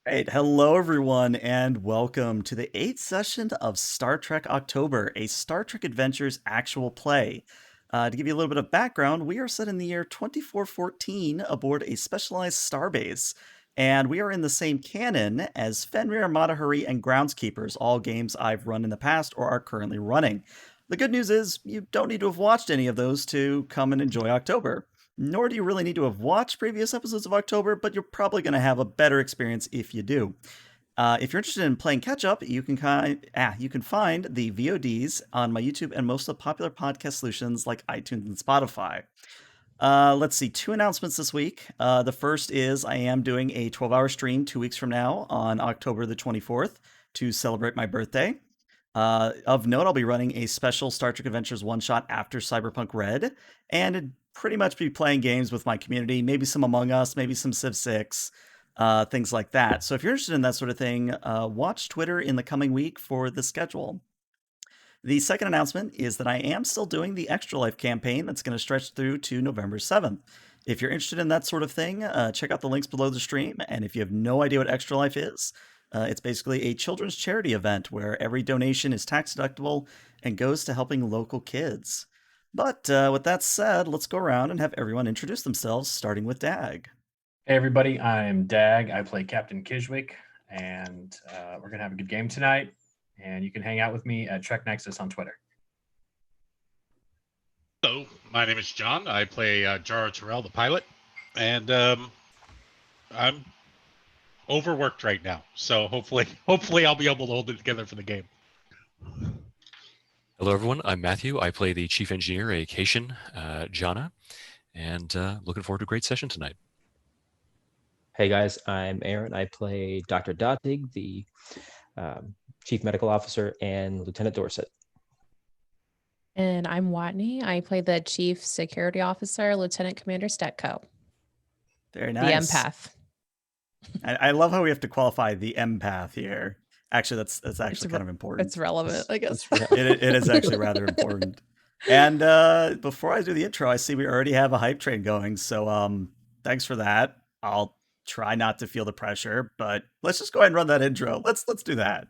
Great. Hello, everyone, and welcome to the 8th session of Star Trek October, a Star Trek Adventures actual play. To give you a little bit of background, we are set in the year 2414 aboard a specialized starbase, and we are in the same canon as Fenrir, Matahari, and Groundskeepers, all games I've run in the past or are currently running. The good news is, you don't need to have watched any of those to come and enjoy October. Nor do you really need to have watched previous episodes of October, but you're probably going to have a better experience if you do. If you're interested in playing catch up, you can find the VODs on my YouTube and most of the popular podcast solutions like iTunes and Spotify. Let's see, 2 announcements this week. The first is I am doing a 12-hour stream 2 weeks from now on October the 24th to celebrate my birthday. Of note, I'll be running a special Star Trek Adventures one-shot after Cyberpunk Red, and it'd pretty much be playing games with my community, maybe some Among Us, maybe some Civ 6, things like that. So if you're interested in that sort of thing, watch Twitter in the coming week for the schedule. The second announcement is that I am still doing the Extra Life campaign that's going to stretch through to November 7th. If you're interested in that sort of thing, check out the links below the stream, and if you have no idea what Extra Life is, it's basically a children's charity event where every donation is tax deductible and goes to helping local kids. But with that said, let's go around and have everyone introduce themselves, starting with Dag. Hey everybody, I'm Dag. I play Captain Kishwick, and we're gonna have a good game tonight. And you can hang out with me at Trek Nexus on Twitter. Hello, my name is John. I play Jaro Terrell, the pilot, and I'm overworked right now. So hopefully I'll be able to hold it together for the game. Hello, everyone. I'm Matthew. I play the chief engineer, a Cation, Jana, and looking forward to a great session tonight. Hey guys, I'm Aaron. I play Dr. Dotig, the chief medical officer, and Lieutenant Dorset. And I'm Watney. I play the chief security officer, Lieutenant Commander Stetko. Very nice. The empath. I love how we have to qualify the empath here. Actually, that's actually kind of important. It's relevant, I guess. It is actually rather important. And before I do the intro, I see we already have a hype train going. So thanks for that. I'll try not to feel the pressure, but let's just go ahead and run that intro. Let's do that.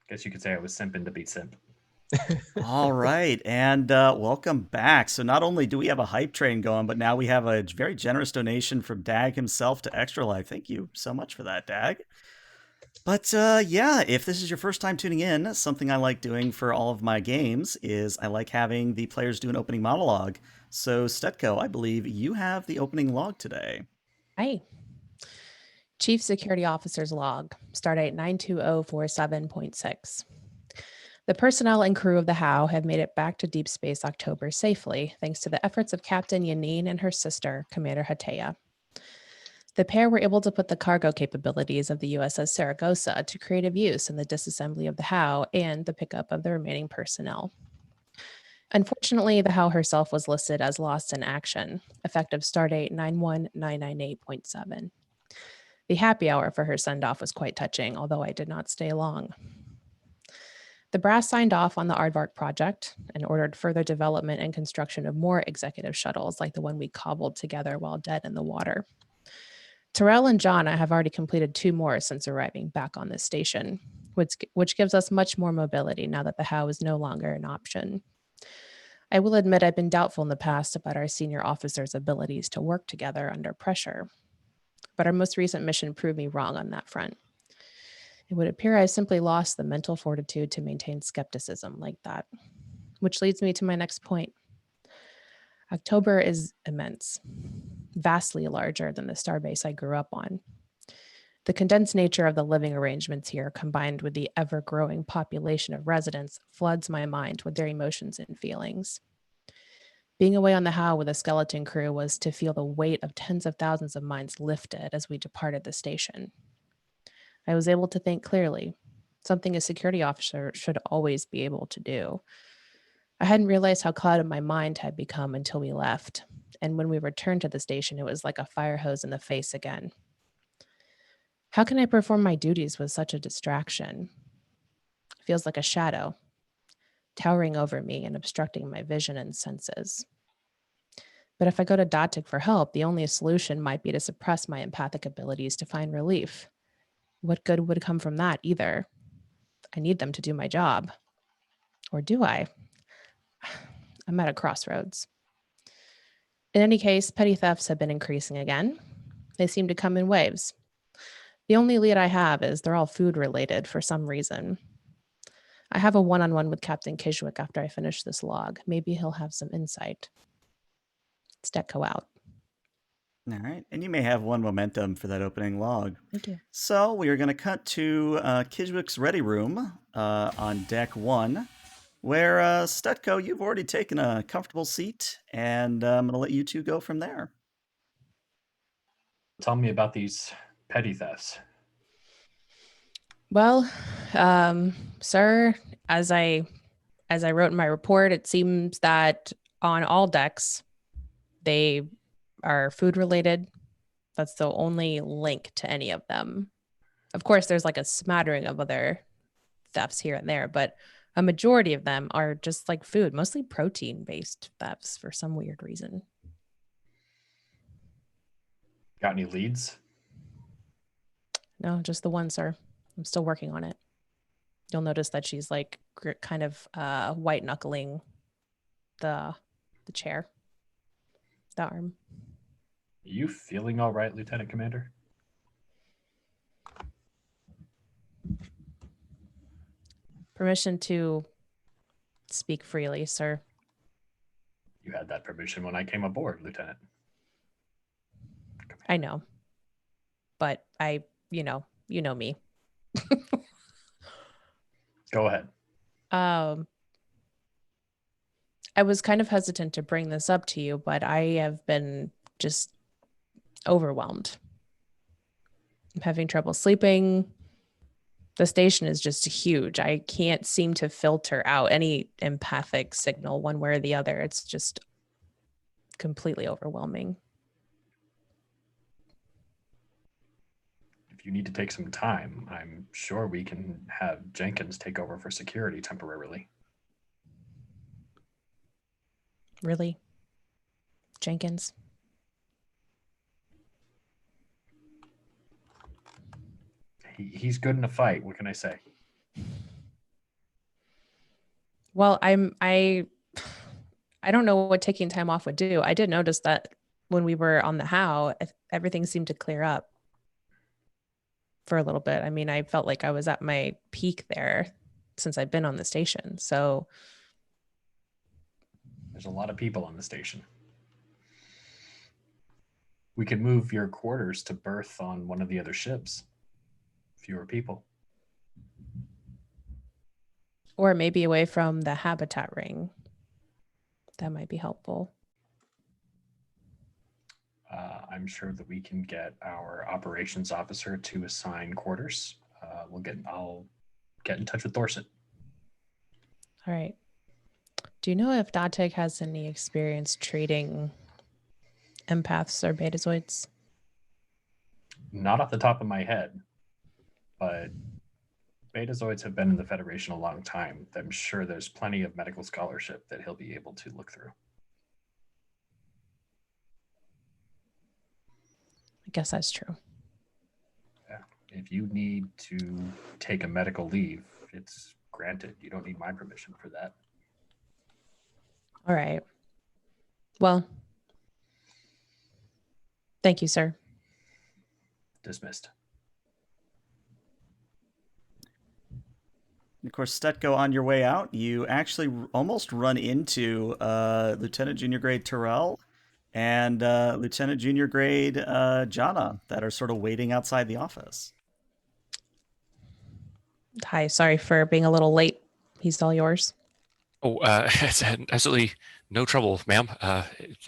Guess you could say I was simping to beat simp. All right, and welcome back. So not only do we have a hype train going, but now we have a very generous donation from Dag himself to Extra Life. Thank you so much for that, Dag. But yeah, if this is your first time tuning in, something I like doing for all of my games is I like having the players do an opening monologue. So Stetko, I believe you have the opening log today. Hi. Chief Security Officer's Log, Stardate 92047.6. The personnel and crew of the HOW have made it back to Deep Space October safely, thanks to the efforts of Captain Yanine and her sister, Commander Hatea. The pair were able to put the cargo capabilities of the USS Saragossa to creative use in the disassembly of the HOW and the pickup of the remaining personnel. Unfortunately, the HOW herself was listed as lost in action, effective Stardate 91998.7. The happy hour for her send-off was quite touching, although I did not stay long. The brass signed off on the Aardvark project and ordered further development and construction of more executive shuttles like the one we cobbled together while dead in the water. Terrell and Jonna have already completed 2 more since arriving back on this station, which gives us much more mobility now that the HOW is no longer an option. I will admit I've been doubtful in the past about our senior officers' abilities to work together under pressure, but our most recent mission proved me wrong on that front. It would appear I simply lost the mental fortitude to maintain skepticism like that, which leads me to my next point. October is immense, vastly larger than the starbase I grew up on. The condensed nature of the living arrangements here, combined with the ever-growing population of residents, floods my mind with their emotions and feelings. Being away on the HOW with a skeleton crew was to feel the weight of tens of thousands of minds lifted as we departed the station. I was able to think clearly, something a security officer should always be able to do. I hadn't realized how clouded my mind had become until we left, and when we returned to the station, it was like a fire hose in the face again. How can I perform my duties with such a distraction? It feels like a shadow, towering over me and obstructing my vision and senses. But if I go to Datic for help, the only solution might be to suppress my empathic abilities to find relief. What good would come from that either? I need them to do my job. Or do I? I'm at a crossroads. In any case, petty thefts have been increasing again. They seem to come in waves. The only lead I have is they're all food related for some reason. I have a one-on-one with Captain Kishwick after I finish this log. Maybe he'll have some insight. Stetko out. All right. And you may have 1 momentum for that opening log. Thank you. So we are going to cut to Kishwick's ready room on deck 1, where Stetko, you've already taken a comfortable seat, and I'm going to let you 2 go from there. Tell me about these petty thefts. Well, sir, as I wrote in my report, it seems that on all decks, they are food related. That's the only link to any of them. Of course, there's like a smattering of other thefts here and there, but a majority of them are just like food, mostly protein-based thefts for some weird reason. Got any leads? No, just the one, sir. I'm still working on it. You'll notice that she's like kind of white knuckling the chair, the arm. You feeling all right, Lieutenant Commander? Permission to speak freely, sir. You had that permission when I came aboard, Lieutenant. I know. But you know me. Go ahead. I was kind of hesitant to bring this up to you, but I have been just overwhelmed. I'm having trouble sleeping. The station is just huge. I can't seem to filter out any empathic signal one way or the other. It's just completely overwhelming. If you need to take some time, I'm sure we can have Jenkins take over for security temporarily. Really? Jenkins? He's good in a fight. What can I say? Well, I don't know what taking time off would do. I did notice that when we were on the HOW, everything seemed to clear up for a little bit. I mean, I felt like I was at my peak there since I've been on the station. So there's a lot of people on the station. We could move your quarters to berth on one of the other ships. Fewer people. Or maybe away from the habitat ring. That might be helpful. I'm sure that we can get our operations officer to assign quarters. I'll get in touch with Dorset. All right. Do you know if Datic has any experience treating empaths or betazoids? Not off the top of my head, but betazoids have been in the Federation a long time. I'm sure there's plenty of medical scholarship that he'll be able to look through. I guess that's true. if you need to take a medical leave, it's granted. You don't need my permission for that. All right. Well, thank you, sir. Dismissed. And of course, Stetko, on your way out, you actually almost run into Lieutenant Junior Grade Terrell and Lieutenant Junior Grade Jana that are sort of waiting outside the office. Hi, sorry for being a little late. He's all yours. Oh, it's absolutely no trouble, ma'am.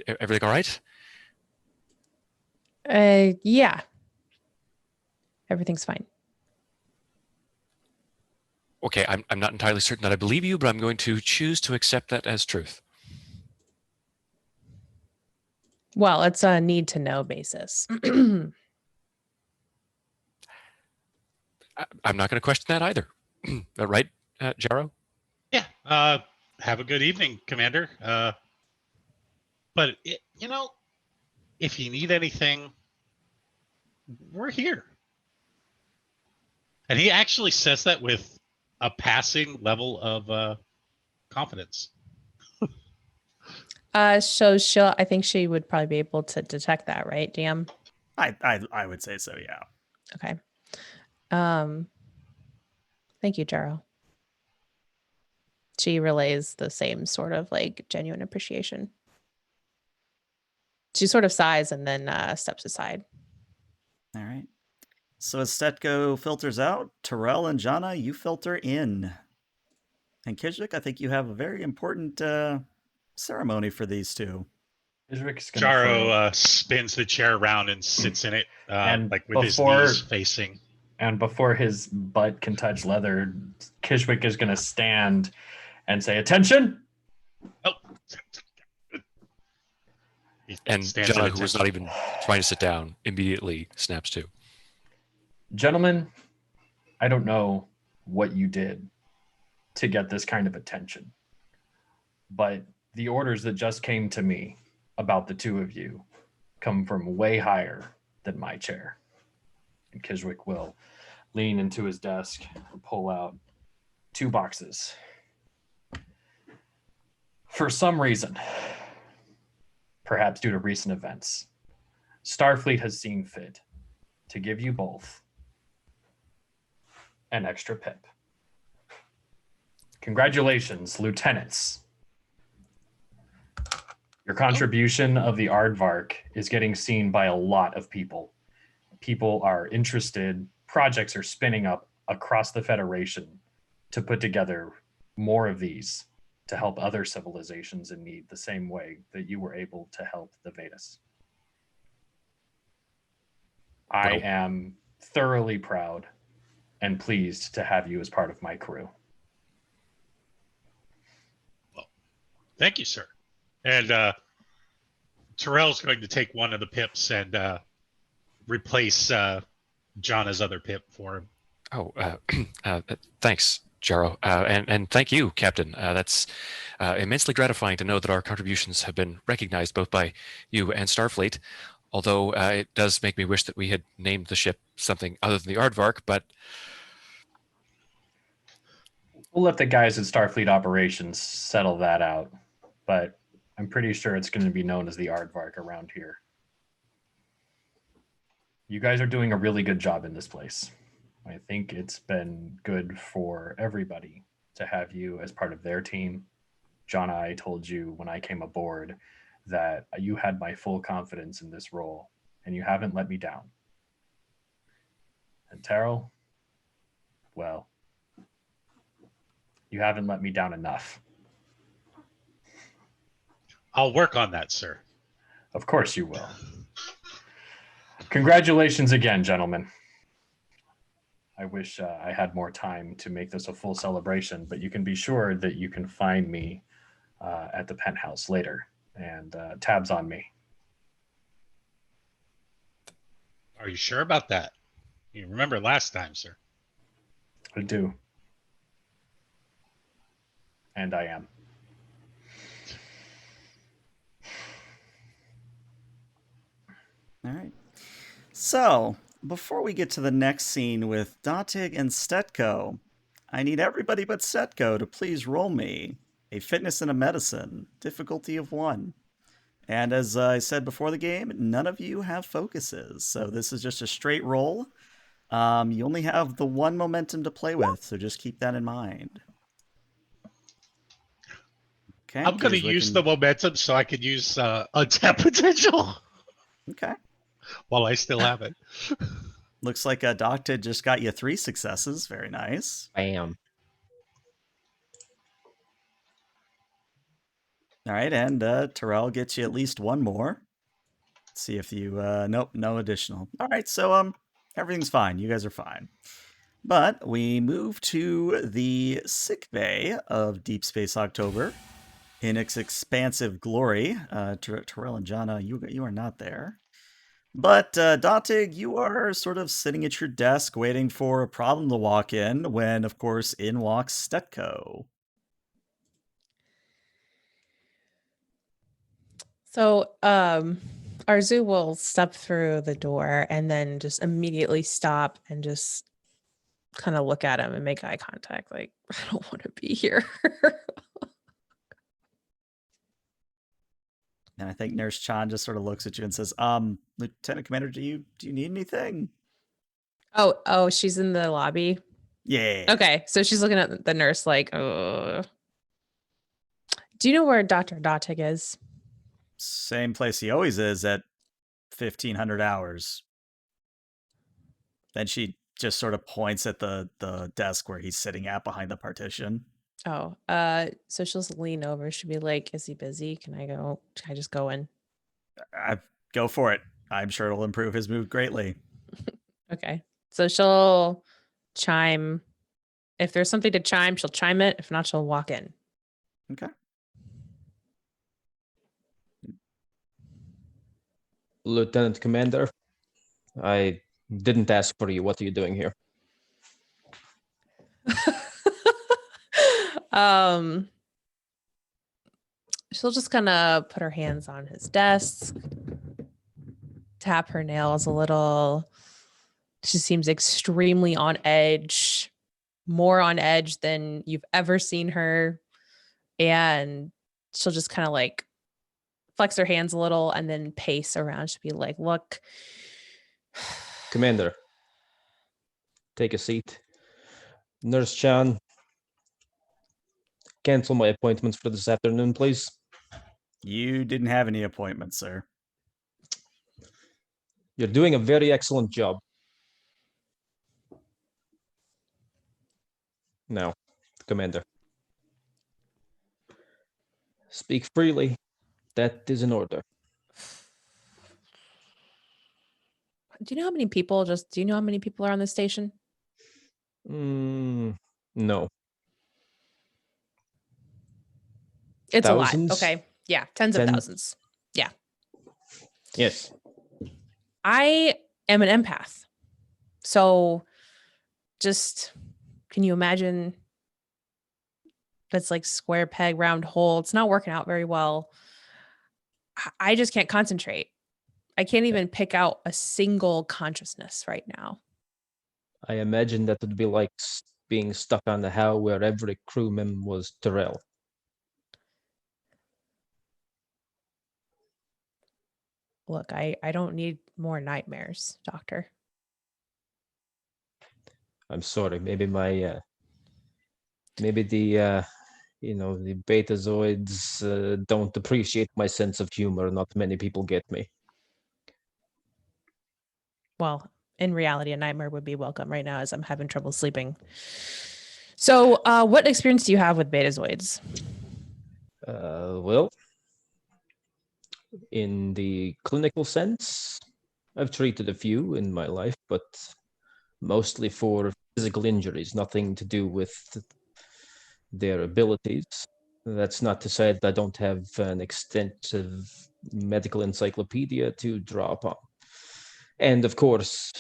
Everything all right? Yeah. Everything's fine. Okay, I'm not entirely certain that I believe you, but I'm going to choose to accept that as truth. Well, it's a need to know basis. I'm not going to question that either. Right, Jaro? Yeah. Have a good evening, Commander. But if you need anything, we're here. And he actually says that with a passing level of confidence. So I think she would probably be able to detect that, right, DM? I would say so, yeah. Okay. Thank you, Jaro. She relays the same sort of like genuine appreciation. She sort of sighs and then steps aside. All right. So as Stetko filters out, Terrell and Jana, you filter in. And Kijvik, I think you have a very important ceremony for these two. Jaro spins the chair around and sits in it, And like with his knees facing. And before his butt can touch leather, Kijvik is going to stand and say, "Attention!" Oh. And Jana, who was not even trying to sit down, immediately snaps to. Gentlemen, I don't know what you did to get this kind of attention, but the orders that just came to me about the two of you come from way higher than my chair. And Kijvik will lean into his desk and pull out 2 boxes. For some reason, perhaps due to recent events, Starfleet has seen fit to give you both an extra pip. Congratulations, lieutenants. Your contribution of the Aardvark is getting seen by a lot of people. People are interested, projects are spinning up across the Federation to put together more of these to help other civilizations in need the same way that you were able to help the Vedas. I am thoroughly proud and pleased to have you as part of my crew. Well, thank you, sir. And Terrell's going to take one of the pips and replace Jana's other pip for him. Oh, thanks, Jaro. And thank you, Captain. That's immensely gratifying to know that our contributions have been recognized both by you and Starfleet, although it does make me wish that we had named the ship something other than the Aardvark, but... We'll let the guys at Starfleet Operations settle that out, but I'm pretty sure it's going to be known as the Aardvark around here. You guys are doing a really good job in this place. I think it's been good for everybody to have you as part of their team. Jana, I told you when I came aboard that you had my full confidence in this role, and you haven't let me down. And Terrell, well, you haven't let me down enough. I'll work on that, sir. Of course you will. Congratulations again, gentlemen. I wish I had more time to make this a full celebration, but you can be sure that you can find me at the penthouse later, and tabs on me. Are you sure about that? You remember last time, sir? I do. And I am. All right. So, before we get to the next scene with Datig and Stetko, I need everybody but Stetko to please roll me a fitness and a medicine, difficulty of 1. And as I said before the game, none of you have focuses, so this is just a straight roll. You only have the 1 momentum to play with, so just keep that in mind. Okay, I'm going to gears use looking- the momentum so I can use untap potential Okay. while I still have it. Looks like Doctor just got you 3 successes. Very nice. Bam. All right, and Terrell gets you at least 1 more. Let's see if you nope, no additional. All right, so everything's fine. You guys are fine. But we move to the sick bay of Deep Space October in its expansive glory. Terrell and Jana, you are not there. But Datig, you are sort of sitting at your desk waiting for a problem to walk in when, of course, in walks Stetko. So, Arzu will step through the door and then just immediately stop and just kind of look at him and make eye contact. Like, I don't want to be here. And I think Nurse Chan just sort of looks at you and says, Lieutenant Commander, do you need anything? Oh, she's in the lobby. Yeah. Okay, so she's looking at the nurse like, do you know where Dr. Datig is? Same place he always is at 1500 hours. Then she just sort of points at the desk where he's sitting at behind the partition. Oh, so she'll just lean over. She'll be like, is he busy? Can I just go in? Go for it. I'm sure it'll improve his mood greatly. Okay. So she'll chime. If there's something to chime, she'll chime it. If not, she'll walk in. Okay. Lieutenant Commander, I didn't ask for you. What are you doing here? She'll just kind of put her hands on his desk, tap her nails a little. She seems extremely on edge, more on edge than you've ever seen her. And she'll just kind of like flex her hands a little and then pace around. She'll be like, look. Commander, take a seat. Nurse Chan, cancel my appointments for this afternoon, please. You didn't have any appointments, sir. You're doing a very excellent job. Now, Commander, speak freely. That is an order. Do you know how many people are on the station? No. It's Thousands? a lot. Okay. Yeah. Tens of thousands. Yeah. Yes. I am an empath. So just, can you imagine? That's like square peg, round hole. It's not working out very well. I just can't concentrate. I can't even pick out a single consciousness right now. I imagine that would be like being stuck on the How where every crewman was Terrell. Look, I don't need more nightmares, Doctor. I'm sorry. Maybe my maybe the the betazoids don't appreciate my sense of humor. Not many people get me. Well, in reality, a nightmare would be welcome right now as I'm having trouble sleeping. So, what experience do you have with betazoids? Well, in the clinical sense, I've treated a few in my life, but mostly for physical injuries, nothing to do with their abilities. That's not to say that I don't have an extensive medical encyclopedia to draw upon. And of course,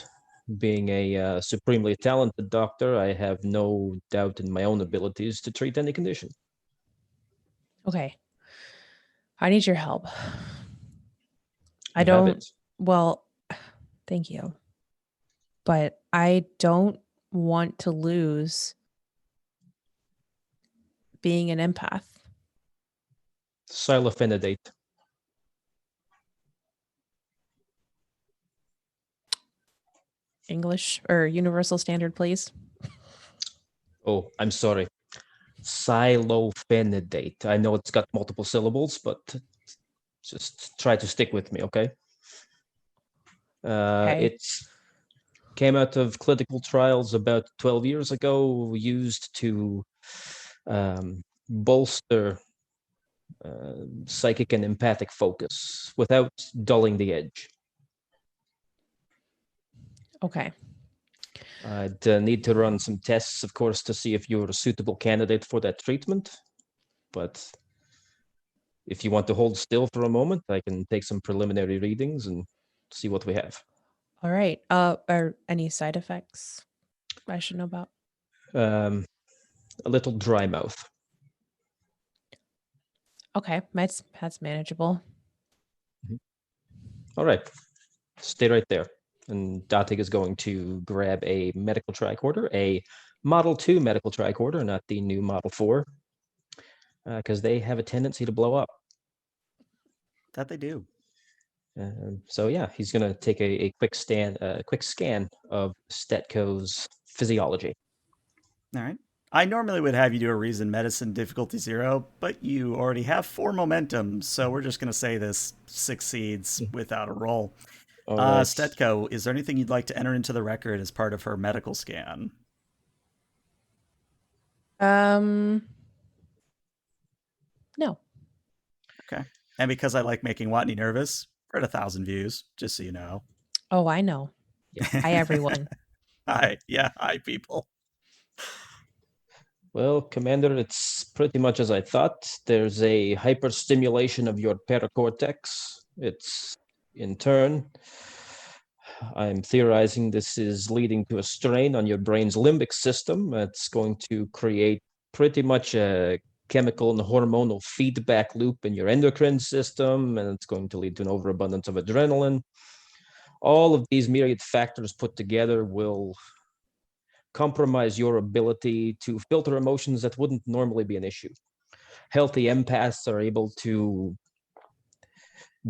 being a supremely talented doctor, I have no doubt in my own abilities to treat any condition. Okay. I need your help. You have it. Well, thank you. but I don't want to lose being an empath. Silophenidate. English or universal standard, please. Oh, I'm sorry. Silophenidate. I know it's got multiple syllables, but just try to stick with me, okay? Okay. It's came out of clinical trials about 12 years ago, used to bolster psychic and empathic focus without dulling the edge. Okay. I'd need to run some tests, of course, to see if you're a suitable candidate for that treatment. But if you want to hold still for a moment, I can take some preliminary readings and see what we have. All right. Are any side effects I should know about? A little dry mouth. Okay, that's manageable. All right, stay right there. And Datig is going to grab a medical tricorder, a Model 2 medical tricorder, not the new Model 4, because they have a tendency to blow up. That they do. So yeah, he's going to take a quick scan of Stetko's physiology. All right. I normally would have you do a reason medicine difficulty 0, but you already have 4 momentum, so we're just going to say this succeeds without a roll. All right. Stetko, is there anything you'd like to enter into the record as part of her medical scan? No. Okay. And because I like making Watney nervous, we're at 1,000 views, just so you know. Oh, I know. Hi, everyone. Hi. Yeah, hi, people. Well, Commander, it's pretty much as I thought. There's a hyperstimulation of your paracortex. It's, in turn, I'm theorizing this is leading to a strain on your brain's limbic system. It's going to create pretty much a chemical and hormonal feedback loop in your endocrine system, and it's going to lead to an overabundance of adrenaline. All of these myriad factors put together will compromise your ability to filter emotions that wouldn't normally be an issue. Healthy empaths are able to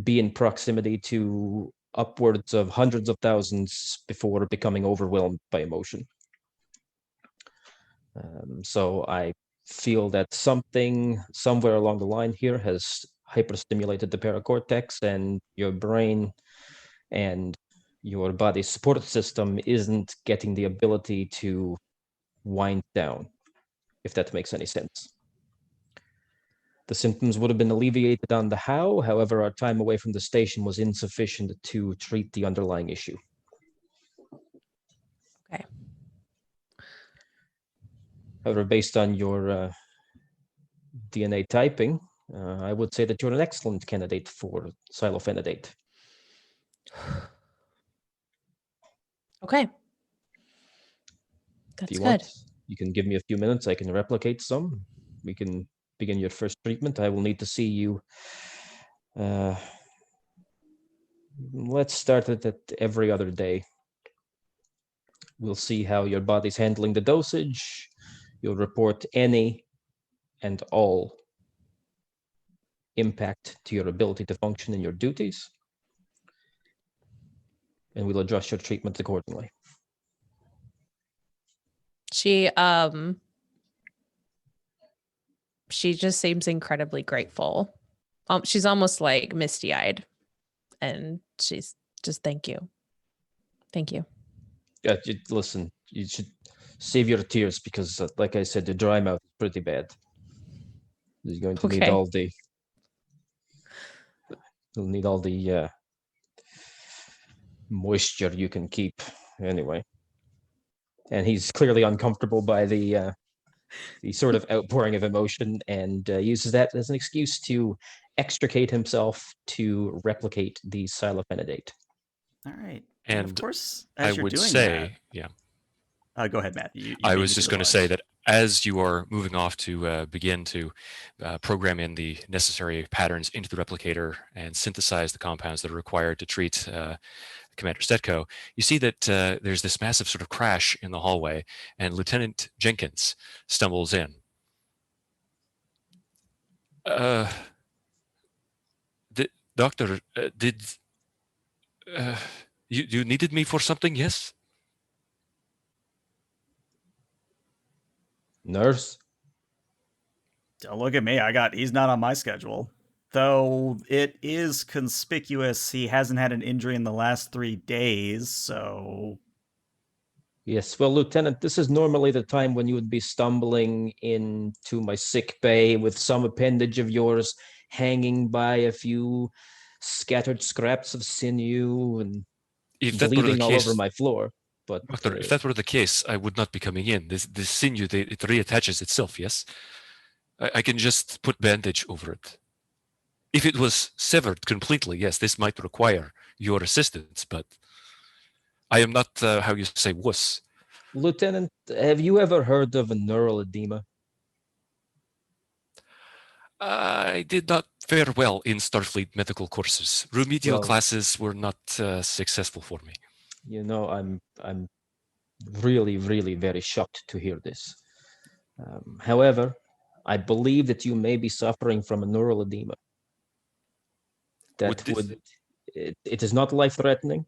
be in proximity to upwards of hundreds of thousands before becoming overwhelmed by emotion. So I feel that something somewhere along the line here has hyperstimulated the paracortex, and your brain and your body's support system isn't getting the ability to wind down, if that makes any sense. The symptoms would have been alleviated on the how, however, our time away from the station was insufficient to treat the underlying issue. Okay. However, based on your DNA typing, I would say that you're an excellent candidate for silophenidate. Okay. If That's you good. want, you can give me a few minutes. I can replicate some. We can begin your first treatment. I will need to see you. Let's start it at every other day. We'll see how your body's handling the dosage. You'll report any and all impact to your ability to function in your duties, and we'll adjust your treatment accordingly. She just seems incredibly grateful. She's almost like misty-eyed, and she's just thank you. Listen, you should save your tears because, like I said, the dry mouth is pretty bad. You're going to need all the. You'll need all the moisture you can keep, anyway. And he's clearly uncomfortable by the sort of outpouring of emotion, and uses that as an excuse to extricate himself to replicate the silophenidate. All right. And of course, as you're would doing say, go ahead, Matt. You I beat was me just the going to say punch. that as you are moving off to begin to program in the necessary patterns into the replicator and synthesize the compounds that are required to treat Commander Stetko, you see that there's this massive sort of crash in the hallway, and Lieutenant Jenkins stumbles in. Doctor, did you needed me for something? Yes. Nurse? Don't look at me. He's not on my schedule. Though it is conspicuous he hasn't had an injury in the last 3 days, so. Yes, well, Lieutenant, this is normally the time when you would be stumbling into my sick bay with some appendage of yours hanging by a few scattered scraps of sinew and If that were the bleeding all over case, my floor. But Doctor, if that were the case, I would not be coming in. This sinew, it reattaches itself, yes? I can just put bandage over it. If it was severed completely, yes, this might require your assistance, but I am not, how you say, wuss. Lieutenant, have you ever heard of a neural edema? I did not fare well in Starfleet medical courses. Remedial Well, classes were not successful for me. You know, I'm really, really very shocked to hear this. However, I believe that you may be suffering from a neural edema. It is not life-threatening,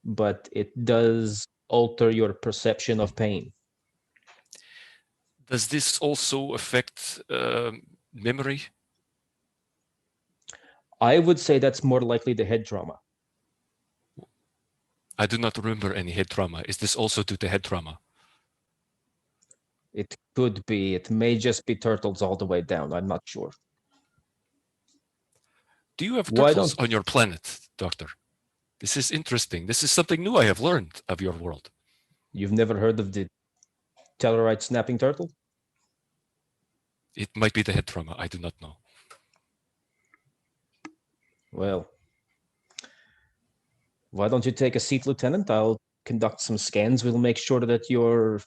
but it does alter your perception of pain. Does this also affect memory? I would say that's more likely the head trauma. I do not remember any head trauma. Is this also due to head trauma? It could be. It may just be turtles all the way down. I'm not sure. Do you have turtles on your planet, Doctor? This is interesting. This is something new I have learned of your world. You've never heard of the Tellarite snapping turtle? It might be the head trauma. I do not know. Well, why don't you take a seat, Lieutenant? I'll conduct some scans. We'll make sure that you're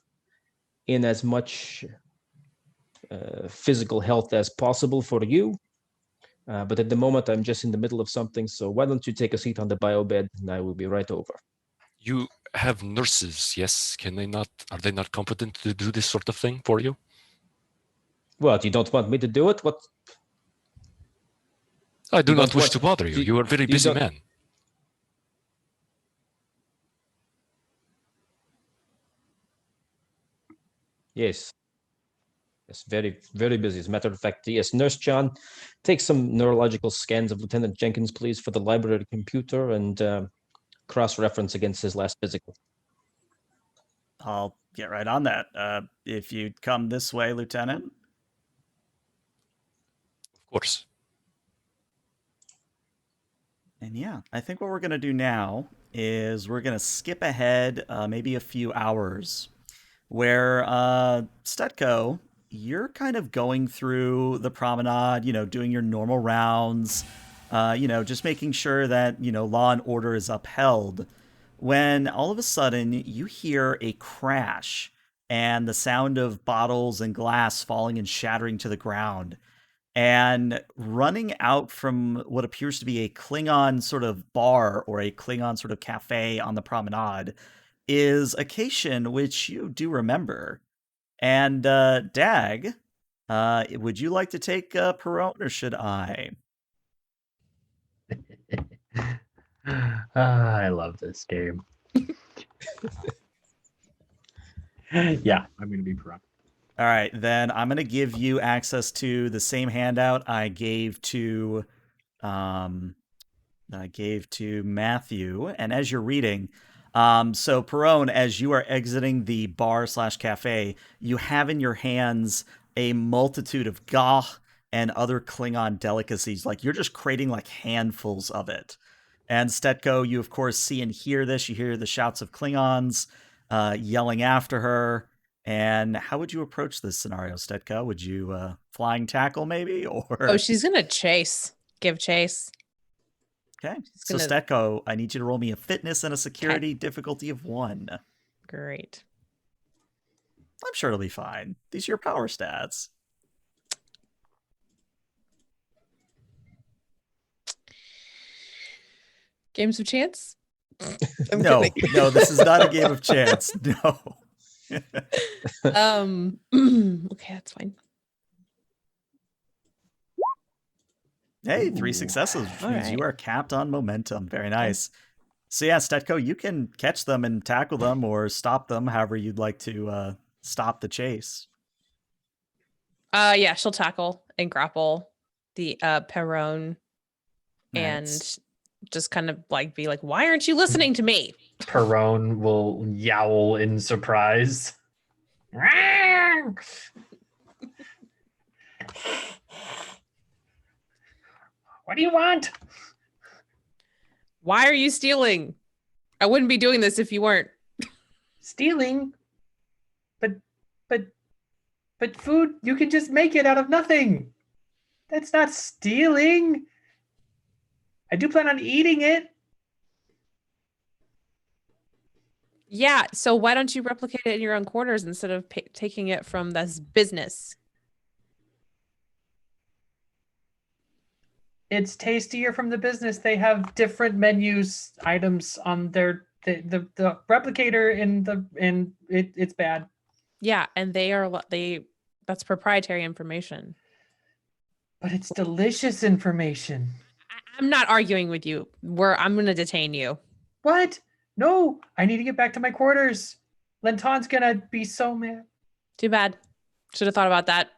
in as much physical health as possible for you. But at the moment, I'm just in the middle of something. So why don't you take a seat on the bio bed, and I will be right over. You have nurses, yes? Are they not competent to do this sort of thing for you? What, you don't want me to do it? What? I do not wish to bother you. You are a very busy man. Yes. Yes, very, very busy. As a matter of fact, yes, Nurse John, take some neurological scans of Lieutenant Jenkins, please, for the library computer and cross-reference against his last physical. I'll get right on that. If you'd come this way, Lieutenant. Of course. And yeah, I think what we're going to do now is we're going to skip ahead maybe a few hours where Stetko, you're kind of going through the promenade, doing your normal rounds, just making sure that, law and order is upheld, when all of a sudden you hear a crash and the sound of bottles and glass falling and shattering to the ground. And running out from what appears to be a Klingon sort of bar or a Klingon sort of cafe on the promenade is a Cation, which you do remember. And Dag, would you like to take Perone, or should I? I love this game. Yeah, I'm going to be Perone. All right, then I'm going to give you access to the same handout I gave to Matthew. And as you're reading, so Perone, as you are exiting the bar/cafe, you have in your hands a multitude of gah and other Klingon delicacies. Like, you're just creating like handfuls of it. And Stetko, you of course see and hear this. You hear the shouts of Klingons yelling after her. And how would you approach this scenario, Stetko? Would you flying tackle maybe, or? Oh, she's gonna give chase. Okay. So Stetko, I need you to roll me a fitness and a security difficulty of 1. Great. I'm sure it'll be fine. These are your power stats. Games of chance? I'm No, kidding. no, this is not a game of chance. No. Okay, that's fine. Hey, 3 Ooh. successes, which All means you right. are capped on momentum. Very nice. So yeah, Stetko, you can catch them and tackle them or stop them, however you'd like to stop the chase. Yeah, she'll tackle and grapple the Perron and Nice. just kind of like be like, why aren't you listening to me? Perone will yowl in surprise. What do you want? Why are you stealing? I wouldn't be doing this if you weren't. Stealing? But food, you can just make it out of nothing. That's not stealing. I do plan on eating it. Yeah, so why don't you replicate it in your own quarters instead of taking it from this business? It's tastier from the business. They have different menus items on their the replicator it's bad. Yeah, and that's proprietary information. But it's delicious information. I'm not arguing with you. I'm going to detain you. What? No, I need to get back to my quarters. Lenton's gonna be so mad. Too bad. Should have thought about that.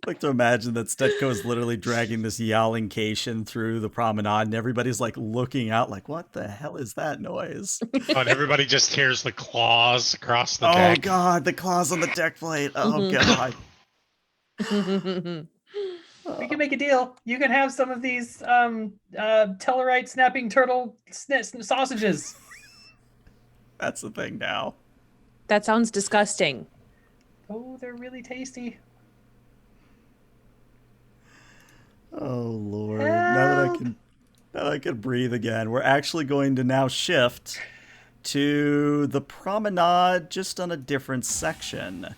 I like to imagine that Stetko is literally dragging this yowling Cation through the promenade, and everybody's like looking out, like, "What the hell is that noise?" Oh, and everybody just hears the claws across the Oh deck. God, the claws on the deck plate. Oh Mhm. God. We can make a deal. You can have some of these Tellarite snapping turtle sausages. That's the thing now. That sounds disgusting. Oh, they're really tasty. Oh Lord. Now that I can breathe again, we're actually going to now shift to the promenade just on a different section.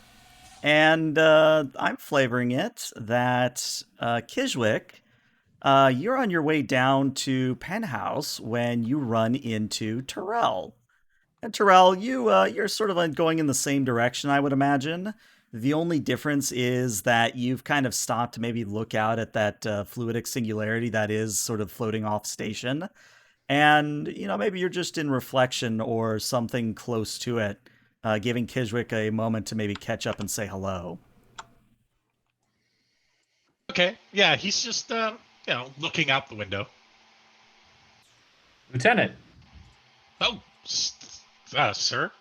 And I'm flavoring it that Kishwick, you're on your way down to Penthouse when you run into Terrell. And Terrell, you're sort of going in the same direction, I would imagine. The only difference is that you've kind of stopped to maybe look out at that fluidic singularity that is sort of floating off station. And, maybe you're just in reflection or something close to it, giving Kishwick a moment to maybe catch up and say Okay, yeah, he's just looking out the window. Lieutenant. Oh, sir.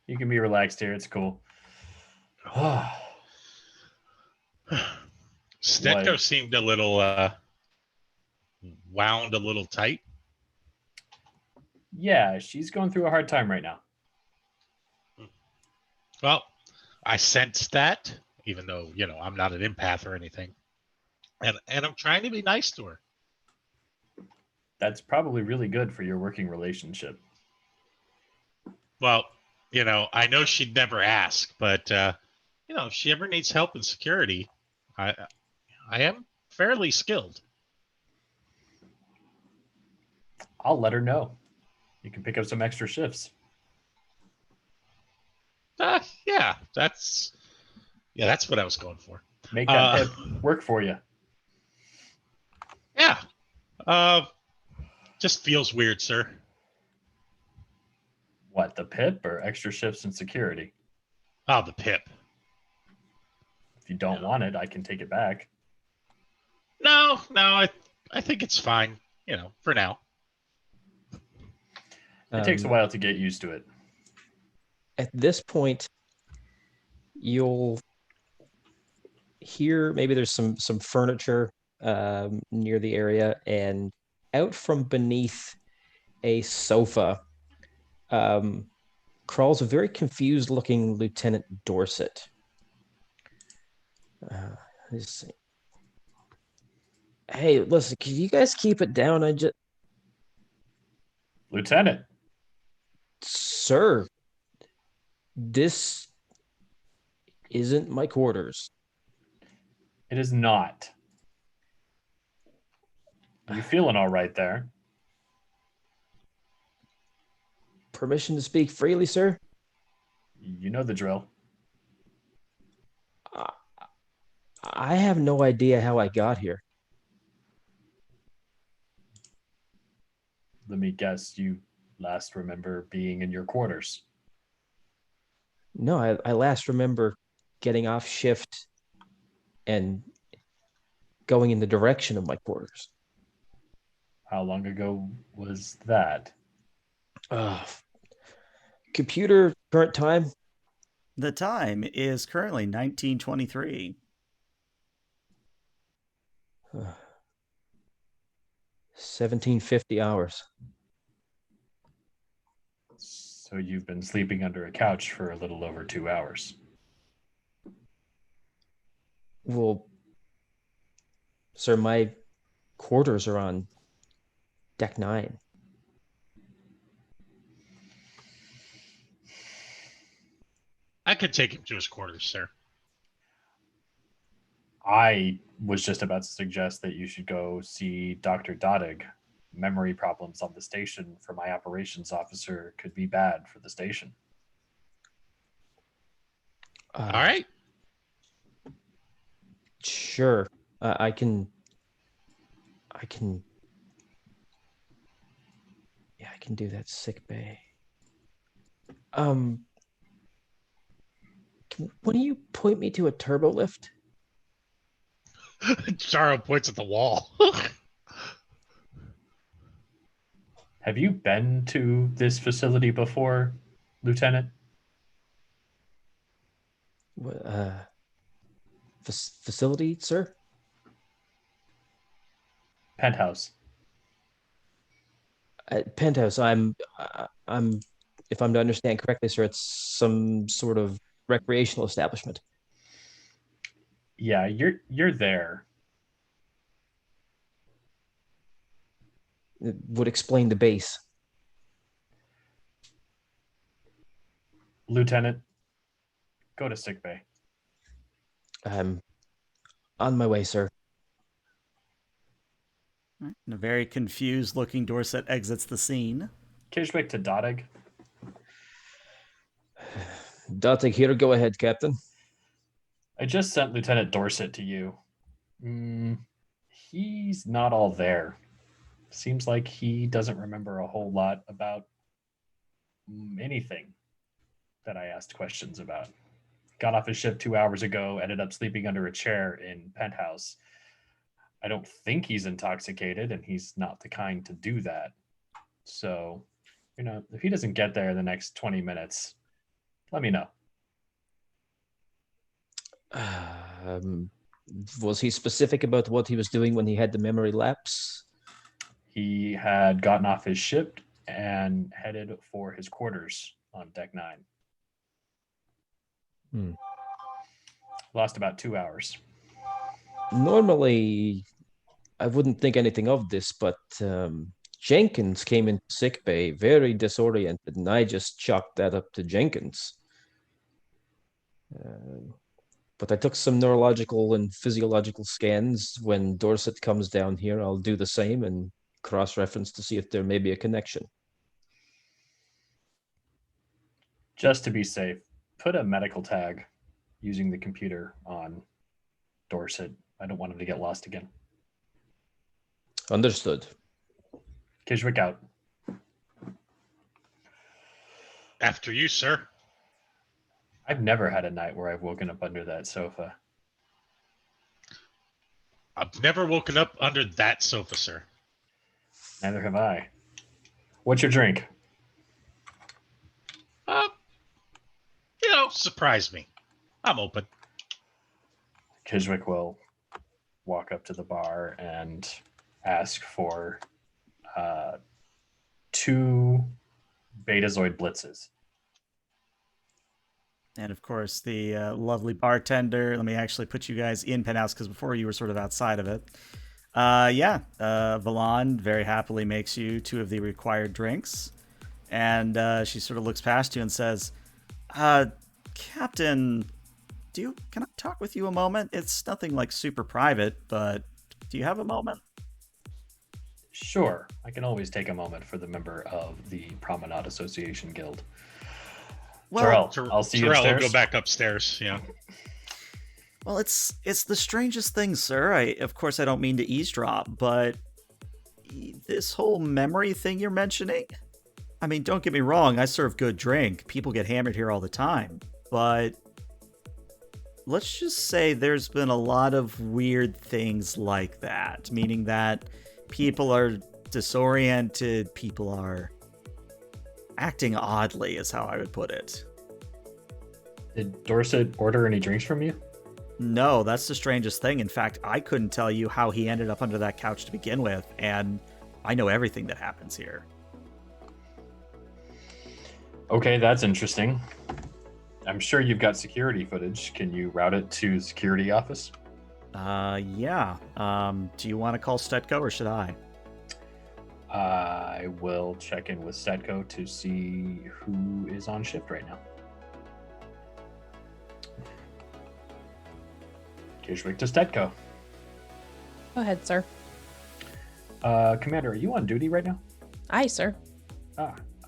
You can be relaxed here. It's cool. Stetko What? seemed a little wound a little tight. Yeah, she's going through a hard time right now. Well, I sensed that, even though, I'm not an empath or anything. And I'm trying to be nice to her. That's probably really good for your working relationship. Well, I know she'd never ask, but if she ever needs help in security, I am fairly skilled. I'll let her know. You can pick up some extra shifts. Yeah, that's what I was going for. Make that pip work for you. Yeah. Just feels weird, sir. What, the pip or extra shifts in security? Oh, the pip. If you don't want it, I can take it back. No, I think it's fine, for now. It takes a while to get used to it. At this point, you'll hear maybe there's some furniture near the area, and out from beneath a sofa crawls a very confused looking Lieutenant Dorset. Let's see. Hey, listen, can you guys keep it down? Lieutenant. Sir, this isn't my quarters. It is not. Are you feeling all right there? Permission to speak freely, sir? You know the drill. I have no idea how I got here. Let me guess, you last remember being in your quarters. No, I last remember getting off shift and going in the direction of my quarters. How long ago was that? Computer, current time? The time is currently 1923. 1750 hours. So you've been sleeping under a couch for a little over 2 hours. Well, sir, my quarters are on deck 9. I could take him to his quarters, sir. I was just about to suggest that you should go see Dr. Dodig. Memory problems on the station for my operations officer could be bad for the station. All right. Sure. I can do that. Sick bay. When you point me to a turbo lift? Jaro points at the wall. Have you been to this facility before, Lieutenant? Facility, sir? Penthouse. Penthouse. I'm. If I'm to understand correctly, sir, it's some sort of recreational establishment. Yeah, you're there. It would explain the base. Lieutenant, go to sickbay. I'm on my way, sir. And a very confused looking Dorset exits the scene. Kishwick to Dodig. Datig here. Go ahead, Captain. I just sent Lieutenant Dorset to you. He's not all there. Seems like he doesn't remember a whole lot about anything that I asked questions about. Got off his ship 2 hours ago, ended up sleeping under a chair in Penthouse. I don't think he's intoxicated, and he's not the kind to do that. So, if he doesn't get there in the next 20 minutes, let me know. Was he specific about what he was doing when he had the memory lapse? He had gotten off his ship and headed for his quarters on deck 9. Lost about 2 hours. Normally, I wouldn't think anything of this, but Jenkins came into sickbay very disoriented, and I just chalked that up to Jenkins. But I took some neurological and physiological scans. When Dorset comes down here, I'll do the same and cross-reference to see if there may be a connection. Just to be safe, put a medical tag using the computer on Dorset. I don't want him to get lost again. Understood. Kishwick out. After you, sir. I've never had a night where I've woken up under that sofa. I've never woken up under that sofa, sir. Neither have I. What's your drink? Surprise me. I'm open. Kishwick will walk up to the bar and ask for 2 Betazoid blitzes. And of course, the lovely bartender. Let me actually put you guys in Penthouse because before you were sort of outside of it. Valon very happily makes you 2 of the required drinks. And she sort of looks past you and says, Captain, can I talk with you a moment? It's nothing like super private, but do you have a moment? Sure, I can always take a moment for the member of the Promenade Association Guild. Well, Terrell, I'll see you Terrell will upstairs. go back upstairs. Yeah. Well, it's the strangest thing, sir. Of course I don't mean to eavesdrop, but this whole memory thing you're mentioning, I mean, don't get me wrong, I serve good drink. People get hammered here all the time. But let's just say there's been a lot of weird things like that, meaning that people are disoriented, people are acting oddly, is how I would put it. Did Dorset order any drinks from you? No, that's the strangest thing. In fact, I couldn't tell you how he ended up under that couch to begin with, and I know everything that happens here. Okay, that's interesting. I'm sure you've got security footage. Can you route it to security office? Yeah. Do you want to call Stetko or should I? I will check in with Stetko to see who is on shift right now. Kishwick to Stetko. Go ahead, sir. Commander, are you on duty right now? Aye, sir.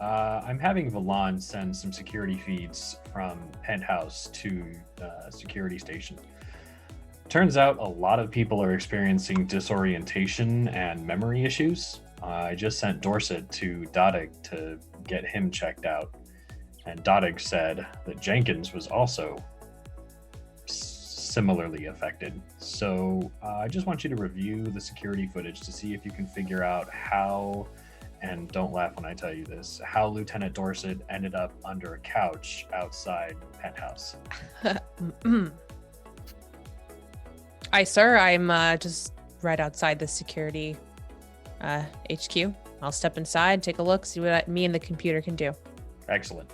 I'm having Valon send some security feeds from penthouse to security station. Turns out a lot of people are experiencing disorientation and memory issues. I just sent Dorset to Dodig to get him checked out. And Dodig said that Jenkins was also similarly affected. So I just want you to review the security footage to see if you can figure out how, and don't laugh when I tell you this, how Lieutenant Dorset ended up under a couch outside penthouse. Aye, sir. I'm just right outside the security HQ. I'll step inside, take a look, see what me and the computer can do. Excellent.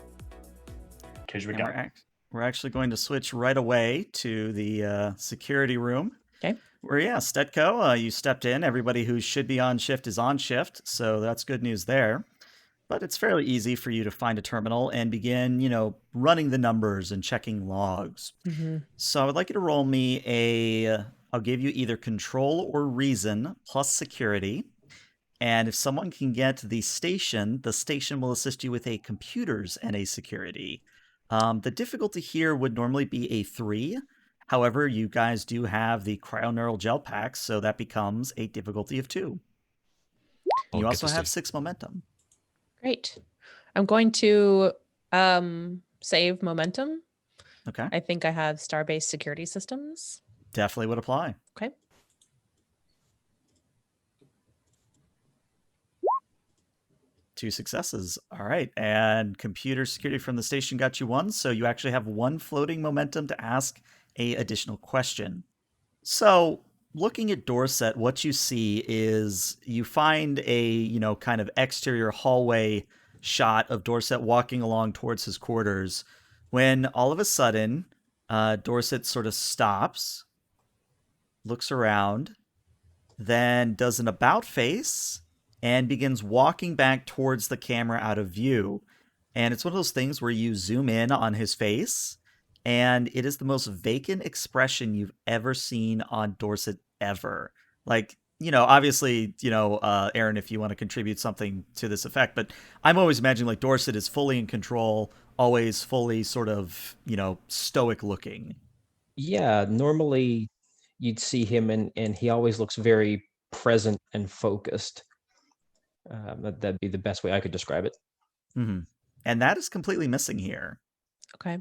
Kishwick And out. we're actually going to switch right away to the security room. Okay. Where, yeah, Stetko, you stepped in. Everybody who should be on shift is on shift, so that's good news there. But it's fairly easy for you to find a terminal and begin, running the numbers and checking logs. Mm-hmm. So I would like you to roll me I'll give you either control or reason plus security. And if someone can get the station will assist you with a computers and a security. The difficulty here would normally be a 3. However, you guys do have the cryoneural gel packs, so that becomes a difficulty of 2. You also have 6 momentum. Great. I'm going to save momentum. Okay. I think I have star-based security systems. Definitely would apply. Okay. Two successes. All right. And computer security from the station got you 1. So you actually have 1 floating momentum to ask a additional question. So looking at Dorset, what you see is you find a, kind of exterior hallway shot of Dorset walking along towards his quarters when all of a sudden Dorset sort of stops, looks around, then does an about face and begins walking back towards the camera out of view. And it's one of those things where you zoom in on his face, and it is the most vacant expression you've ever seen on Dorset ever. Like, obviously, Aaron, if you want to contribute something to this effect, but I'm always imagining like Dorset is fully in control, always fully sort of, stoic looking. Yeah, normally you'd see him and he always looks very present and focused. That'd be the best way I could describe it. Mm-hmm. And that is completely missing here. Okay.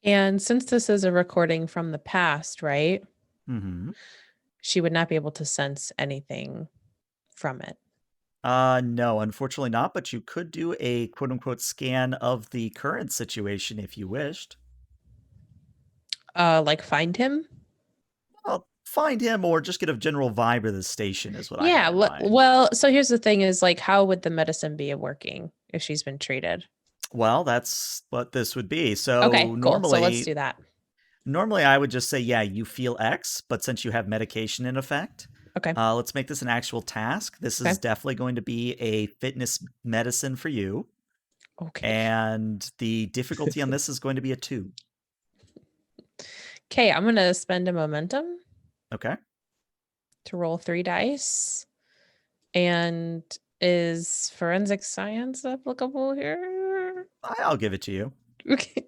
And since this is a recording from the past, right? Mm-hmm. She would not be able to sense anything from it. No, unfortunately not, but you could do a quote-unquote scan of the current situation if you wished. Like find him? Well, find him or just get a general vibe of the station is what I Yeah, have in mind. well, so here's the thing is like, how would the medicine be working if she's been treated? Well, that's what this would be. So Okay, cool. normally, So let's do that. Normally, I would just say, yeah, you feel X, but since you have medication in effect, Okay. let's make this an actual task. This is definitely going to be a fitness medicine for you. Okay. And the difficulty on this is going to be a 2. Okay, I'm gonna spend a momentum Okay. to roll 3 dice. And is forensic science applicable here? I'll give it to you. Okay.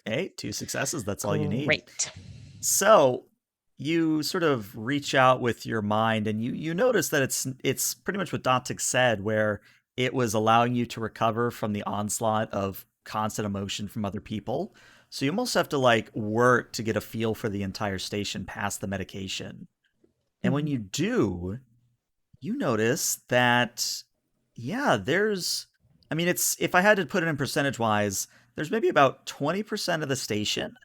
Hey, 2 successes. That's all you need. Great. So you sort of reach out with your mind, and you notice that it's pretty much what Dantic said, where it was allowing you to recover from the onslaught of constant emotion from other people. So you almost have to like work to get a feel for the entire station past the medication. And when Mhm. you do, you notice that, yeah, I mean, if I had to put it in percentage wise, there's maybe about 20% of the station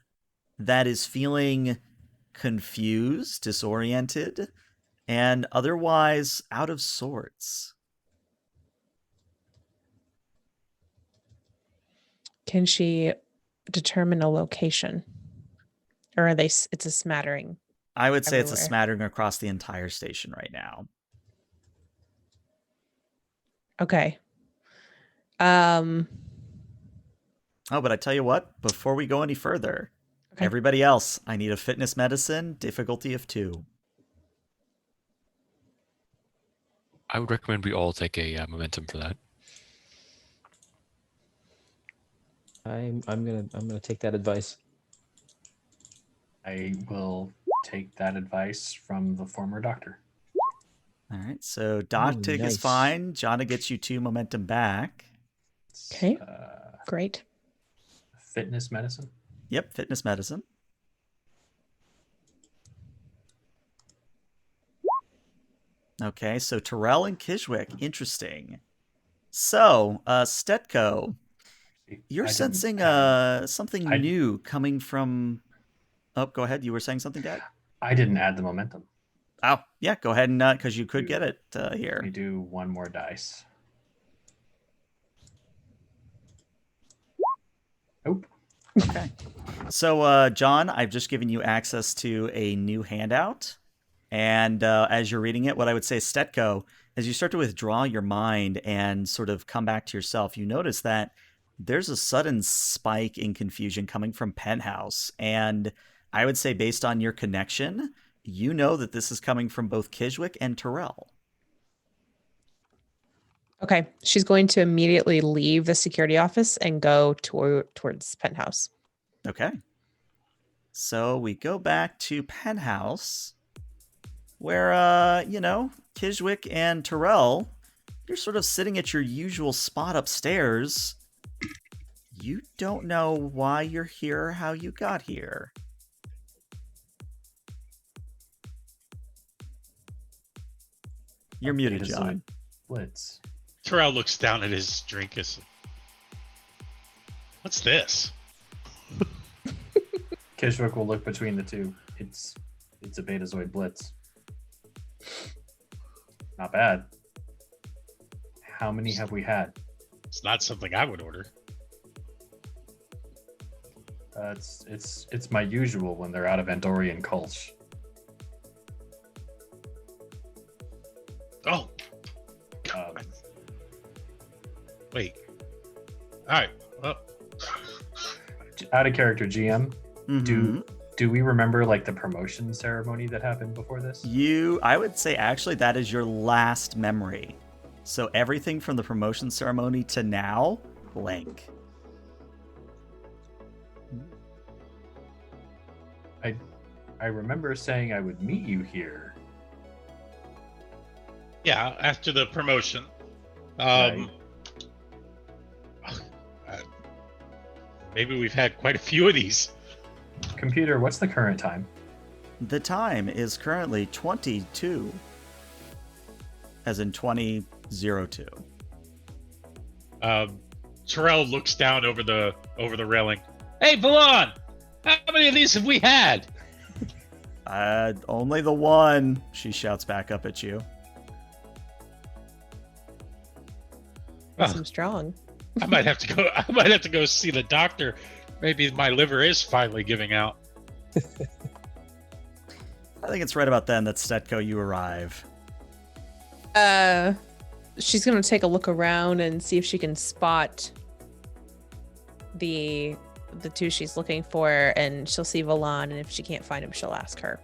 that is feeling confused, disoriented, and otherwise out of sorts. Can she determine a location? Or are they it's a smattering? I would say it's a Everywhere. smattering across the entire station right now. Okay. Oh, but I tell you what, before we go any further, Okay. everybody else, I need a fitness medicine, difficulty of 2. I would recommend we all take a momentum for that. I'm gonna take that advice. I will take that advice from the former doctor. All right, so Doctic is nice. fine. Jonna gets you 2 momentum back. It's, Okay. Great. Fitness medicine. Yep, fitness medicine. Okay, so Terrell and Kishwick, interesting. So, Stetko, you're I didn't sensing add- something I- new coming from. Oh, go ahead. You were saying something, Dad? I didn't add the momentum. Oh, yeah. Go ahead and because you could get it Let me here. do one more dice. Nope. Okay. So, John, I've just given you access to a new handout, and as you're reading it, what I would say, Stetko, as you start to withdraw your mind and sort of come back to yourself, you notice that there's a sudden spike in confusion coming from Penthouse. And I would say, based on your connection, you know that this is coming from both Kishwick and Terrell. Okay. She's going to immediately leave the security office and go towards Penthouse. Okay. So we go back to Penthouse, where, Kishwick and Terrell, you're sort of sitting at your usual spot upstairs. You don't know why you're here or how you got here. You're muted, John. Blitz. Terrell looks down at his drink. What's this? Kishwick will look between the two. It's a Betazoid Blitz. Not bad. How many have we had? It's not something I would order. It's my usual when they're out of Andorian Kulch. Oh, wait. All right. Well, Out of character, GM. Mhm. Do we remember like the promotion ceremony that happened before this? I would say actually that is your last memory. So everything from the promotion ceremony to now, blank. I remember saying I would meet you here. yeah. After the promotion, Right. maybe we've had quite a few of these. Computer, what's the current time? The time is currently 22, as in 2002. Terrell looks down over the railing. Hey, Valon! How many of these have we had? Only the one, she shouts back up at you. Makes Oh. him strong. I might have to go see the doctor. Maybe my liver is finally giving out. I think it's right about then that Stetko, you arrive. She's gonna take a look around and see if she can spot the the two she's looking for, and she'll see Valon, and if she can't find him, she'll ask her.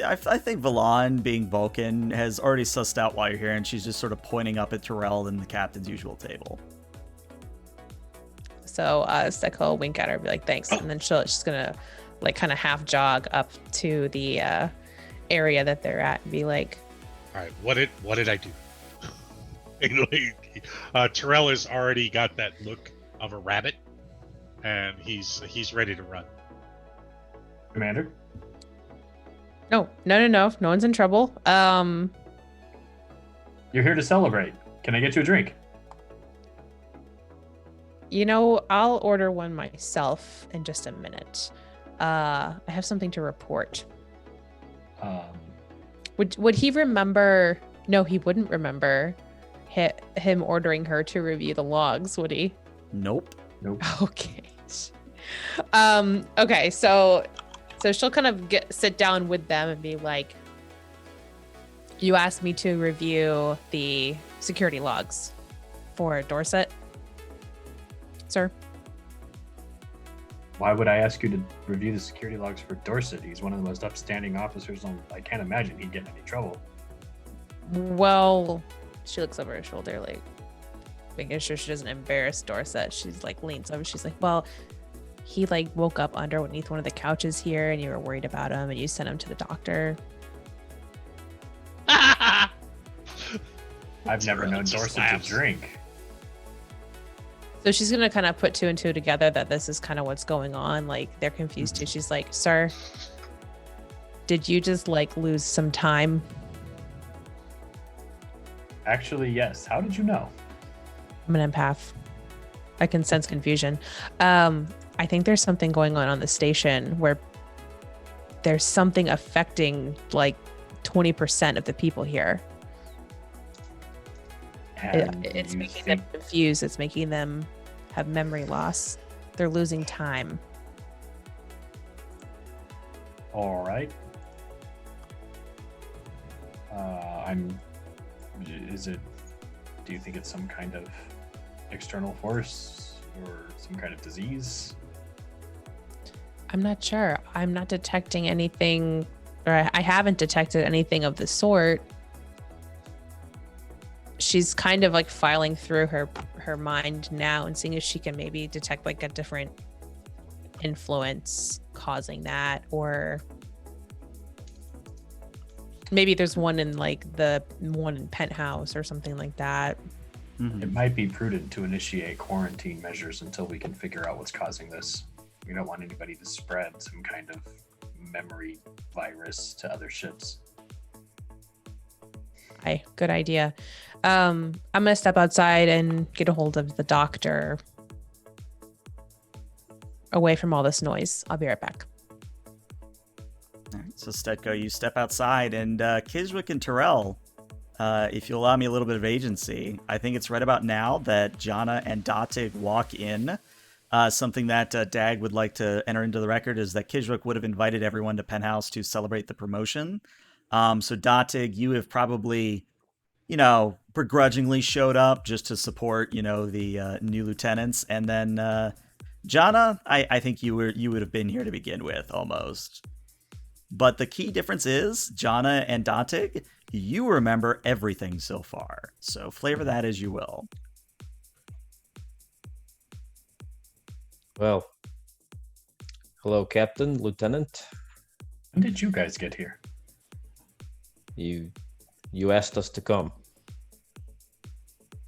I think Valon, being Vulcan, has already sussed out why you're here, and she's just sort of pointing up at Terrell and the captain's usual table. So Stetko will wink at her and be like, thanks. And then she's going to like kind of half jog up to the area that they're at and be like, All right, what did I do? Terrell has already got that look of a rabbit, and he's ready to run. Commander? no one's in trouble. You're here to celebrate. Can I get you a drink? I'll order one myself in just a minute. I have something to report. Would he remember? No, he wouldn't remember him ordering her to review the logs, would he? Nope. Okay. Okay, so she'll kind of sit down with them and be like, you asked me to review the security logs for Dorset, sir. Why would I ask you to review the security logs for Dorset? He's one of the most upstanding officers. I can't imagine he'd get in any trouble. Well, she looks over her shoulder, like making sure she doesn't embarrass Dorset. She's like leans over. She's like, well, he like woke up underneath one of the couches here, and you were worried about him, and you sent him to the doctor. I've never known Dorset to drink. So she's gonna kind of put two and two together that this is kind of what's going on. Like they're confused too. She's like, sir, did you just like lose some time? Actually, yes. How did you know? I'm an empath. I can sense confusion. I think there's something going on the station where there's something affecting like 20% of the people here. It's making them confused. It's making them have memory loss. They're losing time. All right. Do you think it's some kind of external force or some kind of disease? I'm not sure. I'm not detecting anything, or I haven't detected anything of the sort. She's kind of like filing through her mind now and seeing if she can maybe detect like a different influence causing that, or maybe there's one in like the one in Penthouse or something like that. It might be prudent to initiate quarantine measures until we can figure out what's causing this. We don't want anybody to spread some kind of memory virus to other ships. Hi, good idea. I'm gonna step outside and get a hold of the doctor away from all this noise. I'll be right back. All right, so Stetko, you step outside, and Kiswick and Terrell, if you allow me a little bit of agency, I think it's right about now that Jana and Datig walk in. Something that Dag would like to enter into the record is that Kiswick would have invited everyone to Penthouse to celebrate the promotion. So Datig, you have probably, begrudgingly showed up just to support, the new lieutenants. And then Jana, I think you would have been here to begin with almost. But the key difference is Jana and Datig, you remember everything so far. So flavor that as you will. Well, hello, Captain, Lieutenant. When did you guys get here? You asked us to come.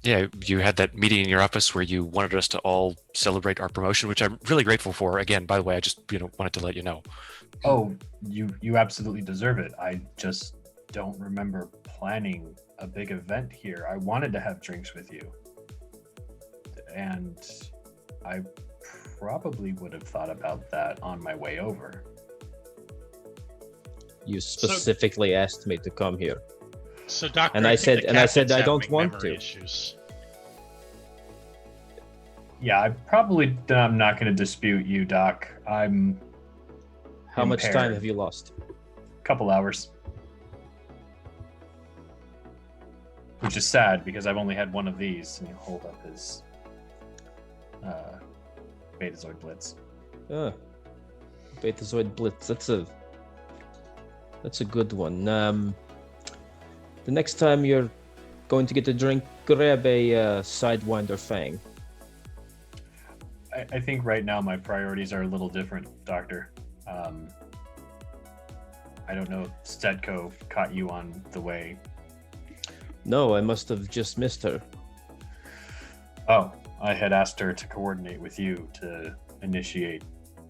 Yeah, you had that meeting in your office where you wanted us to all celebrate our promotion, which I'm really grateful for. Again, by the way, I just wanted to let you know. Oh, you absolutely deserve it. I just don't remember planning a big event here. I wanted to have drinks with you. And I probably would have thought about that on my way over. You specifically asked me to come here. So, Doctor, And I think the said captain's I don't having want memory to. Issues. Yeah, I'm not going to dispute you, Doc. I'm How much time impaired. have you lost? A couple hours. Which is sad because I've only had one of these. And you hold up his Betazoid Blitz. Ah, Betazoid Blitz. That's a good one. The next time you're going to get a drink, grab a Sidewinder Fang. I think right now my priorities are a little different, Doctor. I don't know if Stetko caught you on the way. No, I must have just missed her. Oh, I had asked her to coordinate with you to initiate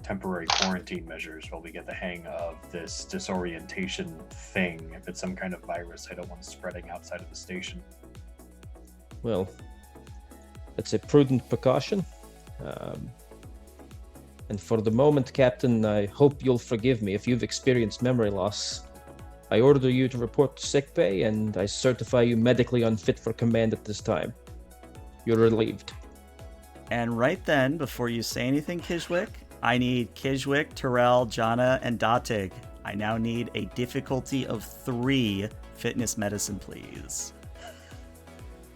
temporary quarantine measures while we get the hang of this disorientation thing. If it's some kind of virus, I don't want it spreading outside of the station. Well, that's a prudent precaution. And for the moment, Captain, I hope you'll forgive me if you've experienced memory loss. I order you to report to sickbay, and I certify you medically unfit for command at this time. You're relieved. And right then, before you say anything, Kijwick, I need Kijwick, Terrell, Jana, and Datig. I now need a difficulty of 3 fitness medicine, please.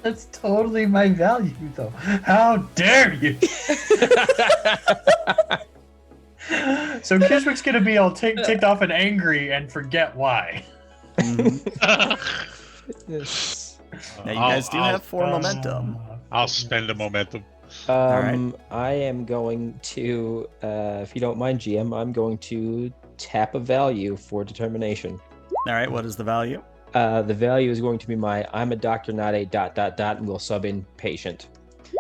That's totally my value, though. How dare you? So Kishwick's gonna be all ticked off and angry and forget why. Yes. Now you guys do have 4 momentum. I'll spend a momentum. right. I am going to, if you don't mind, GM, I'm going to tap a value for determination. All right, what is the value? The value is going to be my I'm a doctor, not a ... and we'll sub in patient.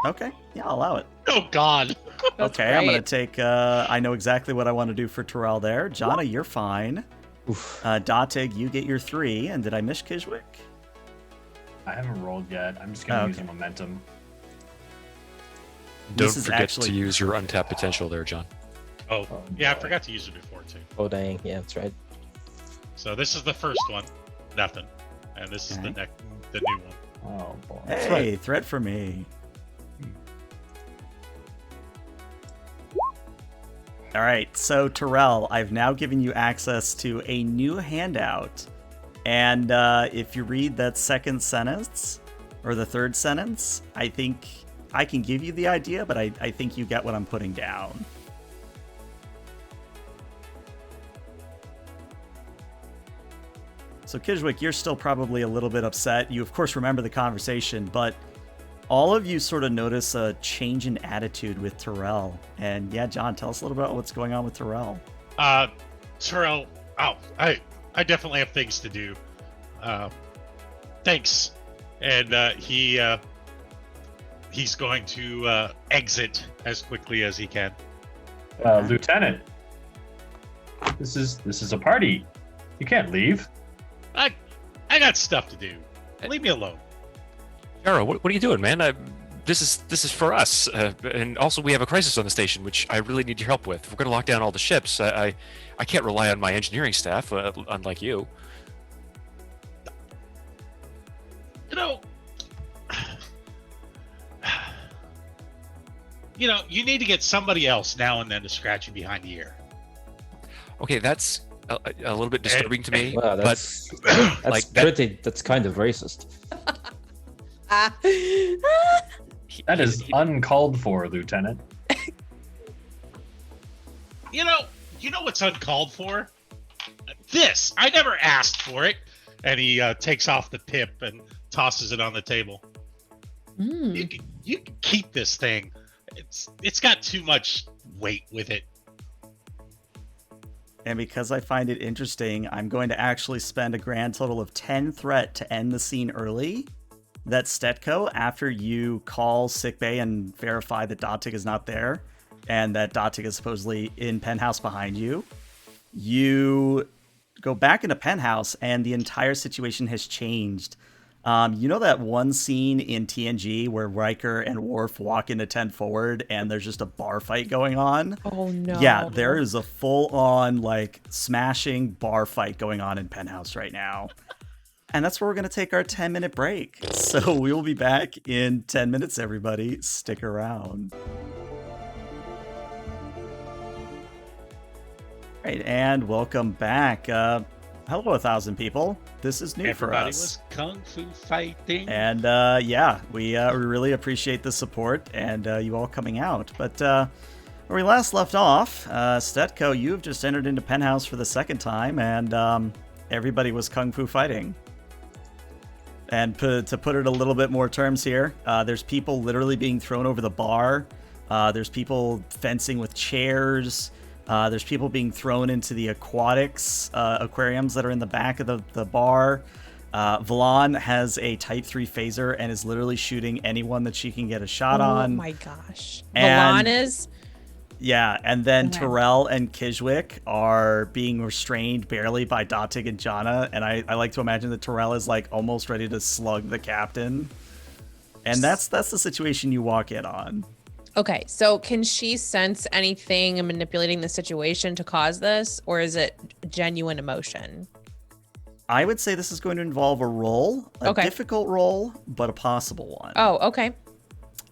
Okay, yeah, I'll allow it. Oh God. Okay, I'm going to take, I know exactly what I want to do for Terrell there. Jana, you're fine. Oof. Datig, you get your 3. And did I miss Kijwick? I haven't rolled yet. I'm just gonna use a momentum. Don't This is forget actually- to use your untapped potential there, John. Oh, yeah, I forgot to use it before too. Oh, dang. Yeah, that's right. So this is the first one, nothing, and this is the Okay. the new one. Oh boy. Hey, threat for me. All right, so Terrell, I've now given you access to a new handout. And if you read that second sentence, or the third sentence, I think I can give you the idea, but I think you get what I'm putting down. So Kijwick, you're still probably a little bit upset. You, of course, remember the conversation, but all of you sort of notice a change in attitude with Terrell. And yeah, John, tell us a little bit about what's going on with Terrell. Terrell, I definitely have things to do. Thanks. And he's going to exit as quickly as he can. Lieutenant, this is a party. You can't leave. I got stuff to do. Leave me alone. Jaro, what are you doing, man? This is for us, and also we have a crisis on the station, which I really need your help with. If we're going to lock down all the ships, I can't rely on my engineering staff, unlike you. You need to get somebody else now and then to scratch you behind the ear. Okay, that's a little bit disturbing to me, Wow, but that's like that's kind of racist. That is uncalled for, Lieutenant. You know what's uncalled for? This. I never asked for it. And he takes off the pip and tosses it on the table. You can keep this thing. It's got too much weight with it. And because I find it interesting, I'm going to actually spend a grand total of 10 threat to end the scene early. That Stetko, after you call sickbay and verify that Datig is not there, and that Datig is supposedly in penthouse behind you, you go back into penthouse and the entire situation has changed. You know that one scene in TNG where Riker and Worf walk into 10 forward and there's just a bar fight going on? Oh no. Yeah, there is a full-on, smashing bar fight going on in penthouse right now. And that's where we're going to take our 10-minute break. So we will be back in 10 minutes, everybody. Stick around. All right, and welcome back. Hello, 1,000 people. This is new for Everybody us. was kung fu fighting. And we really appreciate the support and you all coming out. But Where we last left off, Stetko, you have just entered into Penthouse for the second time, and everybody was kung fu fighting. And to put it a little bit more terms here, there's people literally being thrown over the bar. There's people fencing with chairs. There's people being thrown into the aquariums that are in the back of the bar. V'lan has a Type 3 phaser and is literally shooting anyone that she can get a shot on. Oh my gosh. And- V'lan is? Yeah, and then Okay. Terrell and Kijwik are being restrained barely by Datig and Jana, and I like to imagine that Terrell is like almost ready to slug the captain. And that's the situation you walk in on. Okay, so can she sense anything manipulating the situation to cause this, or is it genuine emotion? I would say this is going to involve a roll, a Okay. difficult roll, but a possible one. Oh, okay.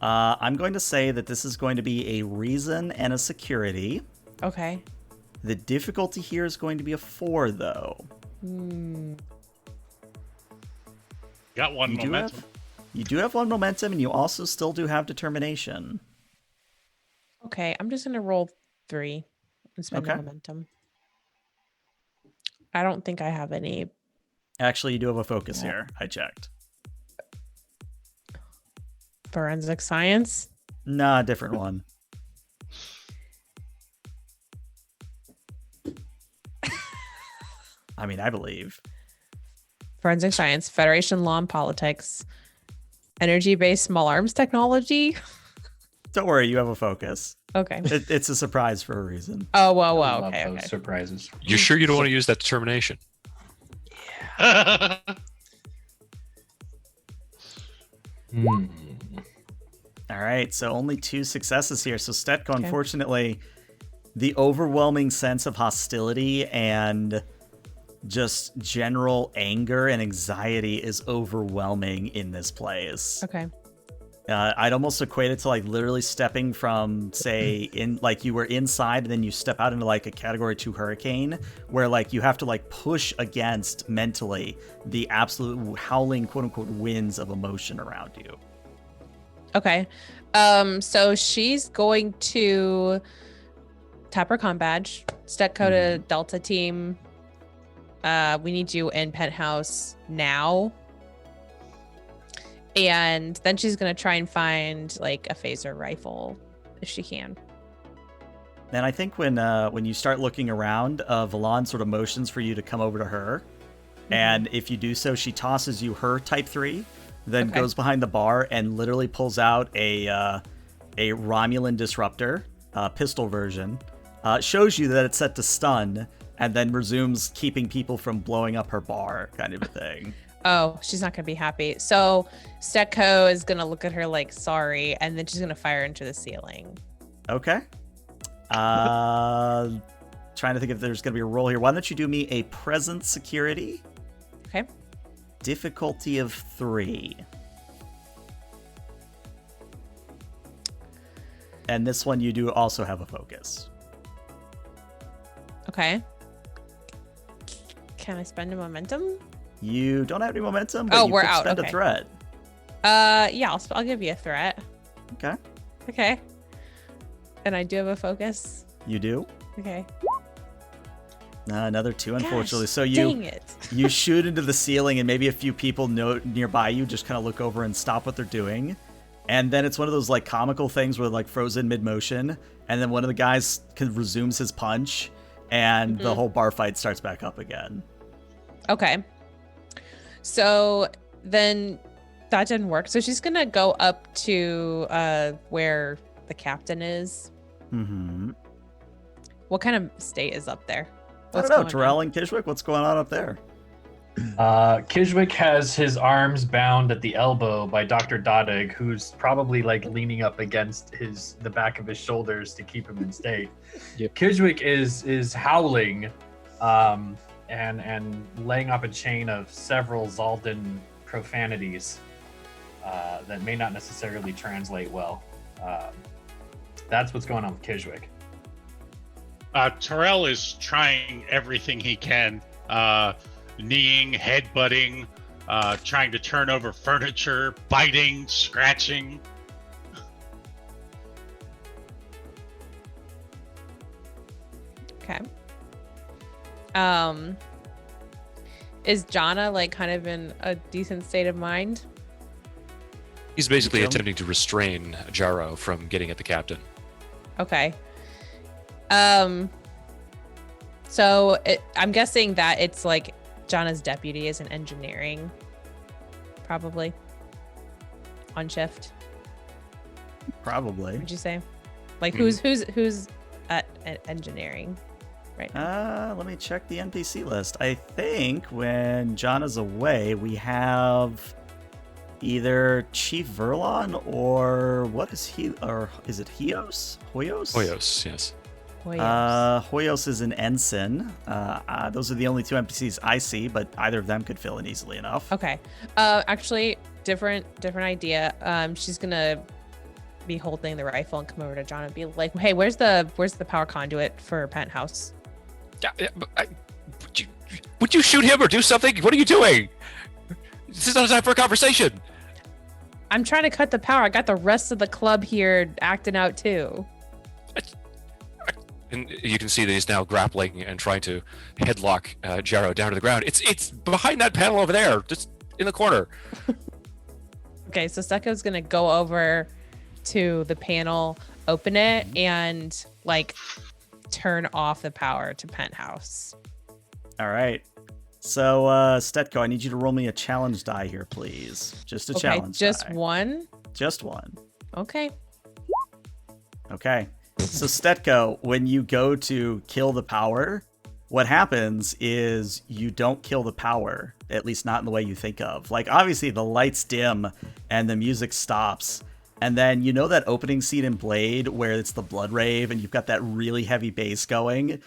I'm going to say that this is going to be a reason and a security. Okay. The difficulty here is going to be a 4, though. Got one momentum. You do have 1 momentum, and you also still do have determination. Okay, I'm just gonna roll 3 and spend Okay. momentum. I don't think I have any. Actually, you do have a focus here. I checked. Forensic science. Nah, different one. I mean, I believe. Forensic science, Federation law and politics, energy-based small arms technology. Don't worry, you have a focus. Okay. It's a surprise for a reason. Oh, whoa, I whoa. love Okay, those okay. surprises. You sure you don't want to use that determination? Hmm. All right, so only 2 successes here. So Stetko, Okay. unfortunately, the overwhelming sense of hostility and just general anger and anxiety is overwhelming in this place. Okay. I'd almost equate it to like literally stepping from, say, in like you were inside and then you step out into like a category 2 hurricane where like you have to like push against mentally the absolute howling quote unquote winds of emotion around you. Okay. So she's going to tap her comm badge, Stetko to Delta team. We need you in Penthouse now. And then she's gonna try and find like a phaser rifle if she can. And I think when you start looking around, V'lan sort of motions for you to come over to her. And if you do so, she tosses you her Type 3, then Okay. goes behind the bar and literally pulls out a Romulan disruptor, pistol version, shows you that it's set to stun, and then resumes keeping people from blowing up her bar, kind of a thing. Oh, she's not gonna be happy. So Stetko is gonna look at her like sorry, and then she's gonna fire into the ceiling. Okay. Trying to think if there's going to be a roll here. Why don't you do me a present security? Okay. Difficulty of 3. And this one you do also have a focus. Okay. Can I spend a momentum? You don't have any momentum, but Oh, you we're could out, spend okay. a threat. Yeah, I'll give you a threat. Okay. Okay. And I do have a focus. You do. Okay. Another 2, unfortunately. Gosh, So dang it. you shoot into the ceiling, and maybe a few people nearby you just kind of look over and stop what they're doing. And then it's one of those like comical things where like frozen mid-motion, and then one of the guys resumes his punch, and the whole bar fight starts back up again. Okay. So then that didn't work. So she's gonna go up to where the captain is. Mm-hmm. What kind of state is up there? I don't know, Terrell and Kijwik, what's going on up there? Kijwik has his arms bound at the elbow by Dr. Dadig, who's probably like leaning up against the back of his shoulders to keep him in state. Yep. Kijwik is howling and laying up a chain of several Zaldan profanities that may not necessarily translate well. That's what's going on with Kijwik. Terrell is trying everything he can, kneeing, headbutting, trying to turn over furniture, biting, scratching. Okay. Is Jana like kind of in a decent state of mind? He's basically Jim? attempting to restrain Jaro from getting at the captain. Okay. I'm guessing that it's like Jana's deputy is in engineering, probably on shift. Probably. Would you say? Like who's at engineering right now? Let me check the NPC list. I think when John is away, we have either Chief Verlon or what is he? Or is it Hoyos? Hoyos, yes. Hoyos is an ensign. Those are the only two NPCs I see, but either of them could fill in easily enough. Okay. Actually, different idea. She's gonna be holding the rifle and come over to John and be like, "Hey, where's the power conduit for Penthouse?" Would you shoot him or do something? What are you doing? This is not time for a conversation. I'm trying to cut the power. I got the rest of the club here acting out too. And you can see that he's now grappling and trying to headlock Jaro down to the ground. It's behind that panel over there, just in the corner. Okay, so Stetko's gonna go over to the panel, open it, and like turn off the power to Penthouse. All right. So, Stetko, I need you to roll me a challenge die here, please. Just a challenge just die. one? Just one. Okay. Okay. So, Stetko, when you go to kill the power, what happens is you don't kill the power, at least not in the way you think of. Like, obviously, the lights dim and the music stops. And then, you know that opening scene in Blade where it's the Blood Rave and you've got that really heavy bass going?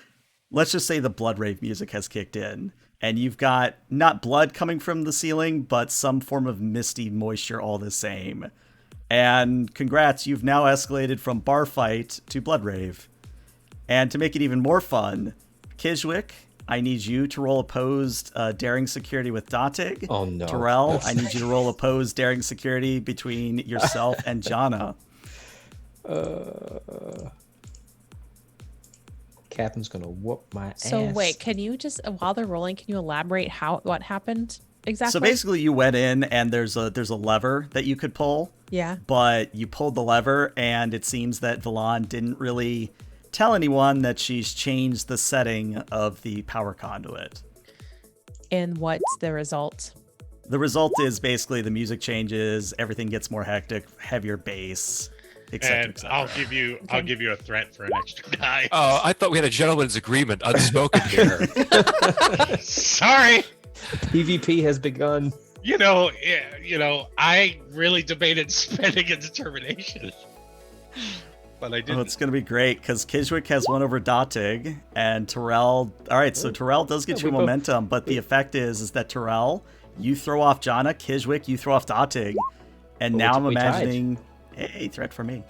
Let's just say the Blood Rave music has kicked in. And you've got not blood coming from the ceiling, but some form of misty moisture all the same. And congrats, you've now escalated from bar fight to Blood Rave. And to make it even more fun, Kijwick, I need you to roll opposed daring security with Datig. Oh no. Terrell, I need you to roll opposed daring security between yourself and Jana. Captain's gonna whoop my ass. So wait, can you just while they're rolling, can you elaborate what happened exactly? So basically you went in and there's a lever that you could pull. Yeah. But you pulled the lever and it seems that Valon didn't really tell anyone that she's changed the setting of the power conduit. And what's the result? The result is basically the music changes, everything gets more hectic, heavier bass, etc. And I'll give you a threat for an extra die. Oh, I thought we had a gentleman's agreement, unspoken here. Sorry. PvP has begun. I really debated spending a determination, but I didn't. Oh, it's going to be great because Kijwick has one over Datig and Terrell. All right, so Terrell does get you momentum, but the effect is that Terrell, you throw off Jana, Kijwick, you throw off Datig, and now I'm imagining a threat for me.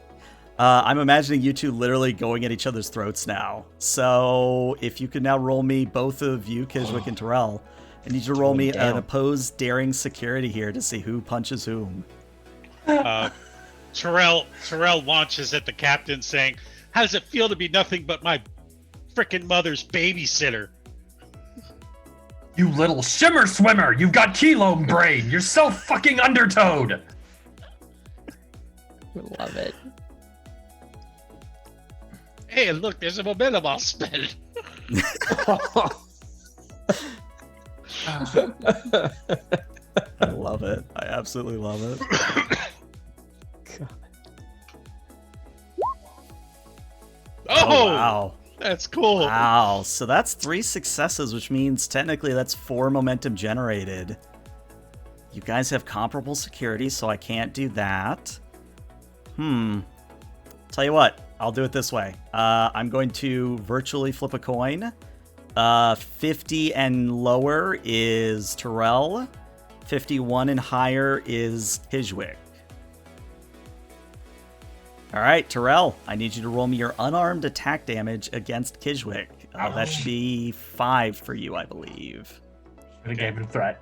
I'm imagining you two literally going at each other's throats now. So if you could now roll me, both of you, Kijwick and Terrell, I need you to roll me an opposed daring security here to see who punches whom. Terrell launches at the captain saying, "How does it feel to be nothing but my frickin' mother's babysitter?" You little shimmer swimmer! You've got Keelome brain! You're so fucking undertowed! Love it. Hey, look, there's a momentum I'll spend. I love it. I absolutely love it. Oh, wow. That's cool. Wow. So that's 3 successes, which means technically that's 4 momentum generated. You guys have comparable security, so I can't do that. Tell you what, I'll do it this way. I'm going to virtually flip a coin. 50 and lower is Terrell. 51 and higher is Kijwick. All right, Terrell, I need you to roll me your unarmed attack damage against Kijwick. That should be 5 for you, I believe. Should have gave it a threat.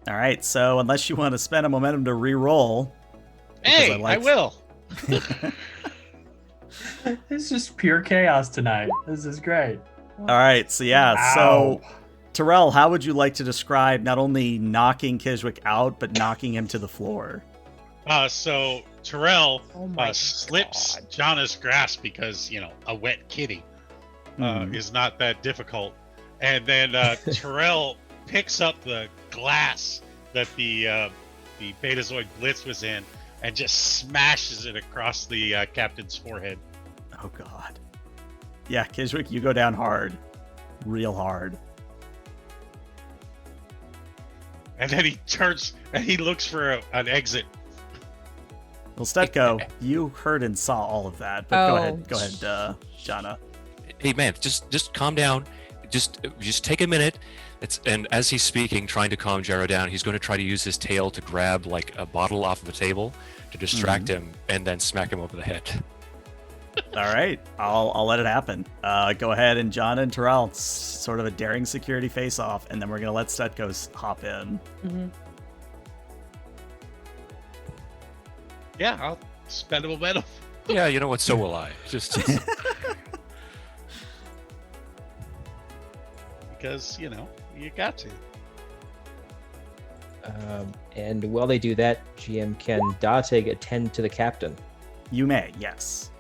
All right, so unless you want to spend a momentum to re-roll, Hey, I liked- will. It's just pure chaos tonight. This is great. All right, so yeah, so Terrell, how would you like to describe not only knocking Kiswick out, but knocking him to the floor? So Terrell Oh my slips God. Jana's grasp because, a wet kitty is not that difficult. And then Terrell picks up the glass that the Betazoid Blitz was in and just smashes it across the captain's forehead. Oh god. Yeah, Kiswick, you go down hard. Real hard. And then he turns and he looks for an exit. Well, Stetko, you heard and saw all of that, but go ahead, Jana. Hey man, just calm down. Just take a minute. And as he's speaking, trying to calm Jaro down, he's going to try to use his tail to grab like a bottle off of a table to distract him, and then smack him over the head. All right, I'll let it happen. Go ahead, and Jana and Terrell, it's sort of a daring security face-off, and then we're gonna let Stetko hop in. Mm-hmm. Yeah, I'll spend a momentum. Yeah, you know what? So will I. Just Because, you got to. And while they do that, GM, can Datig attend to the captain? You may, yes.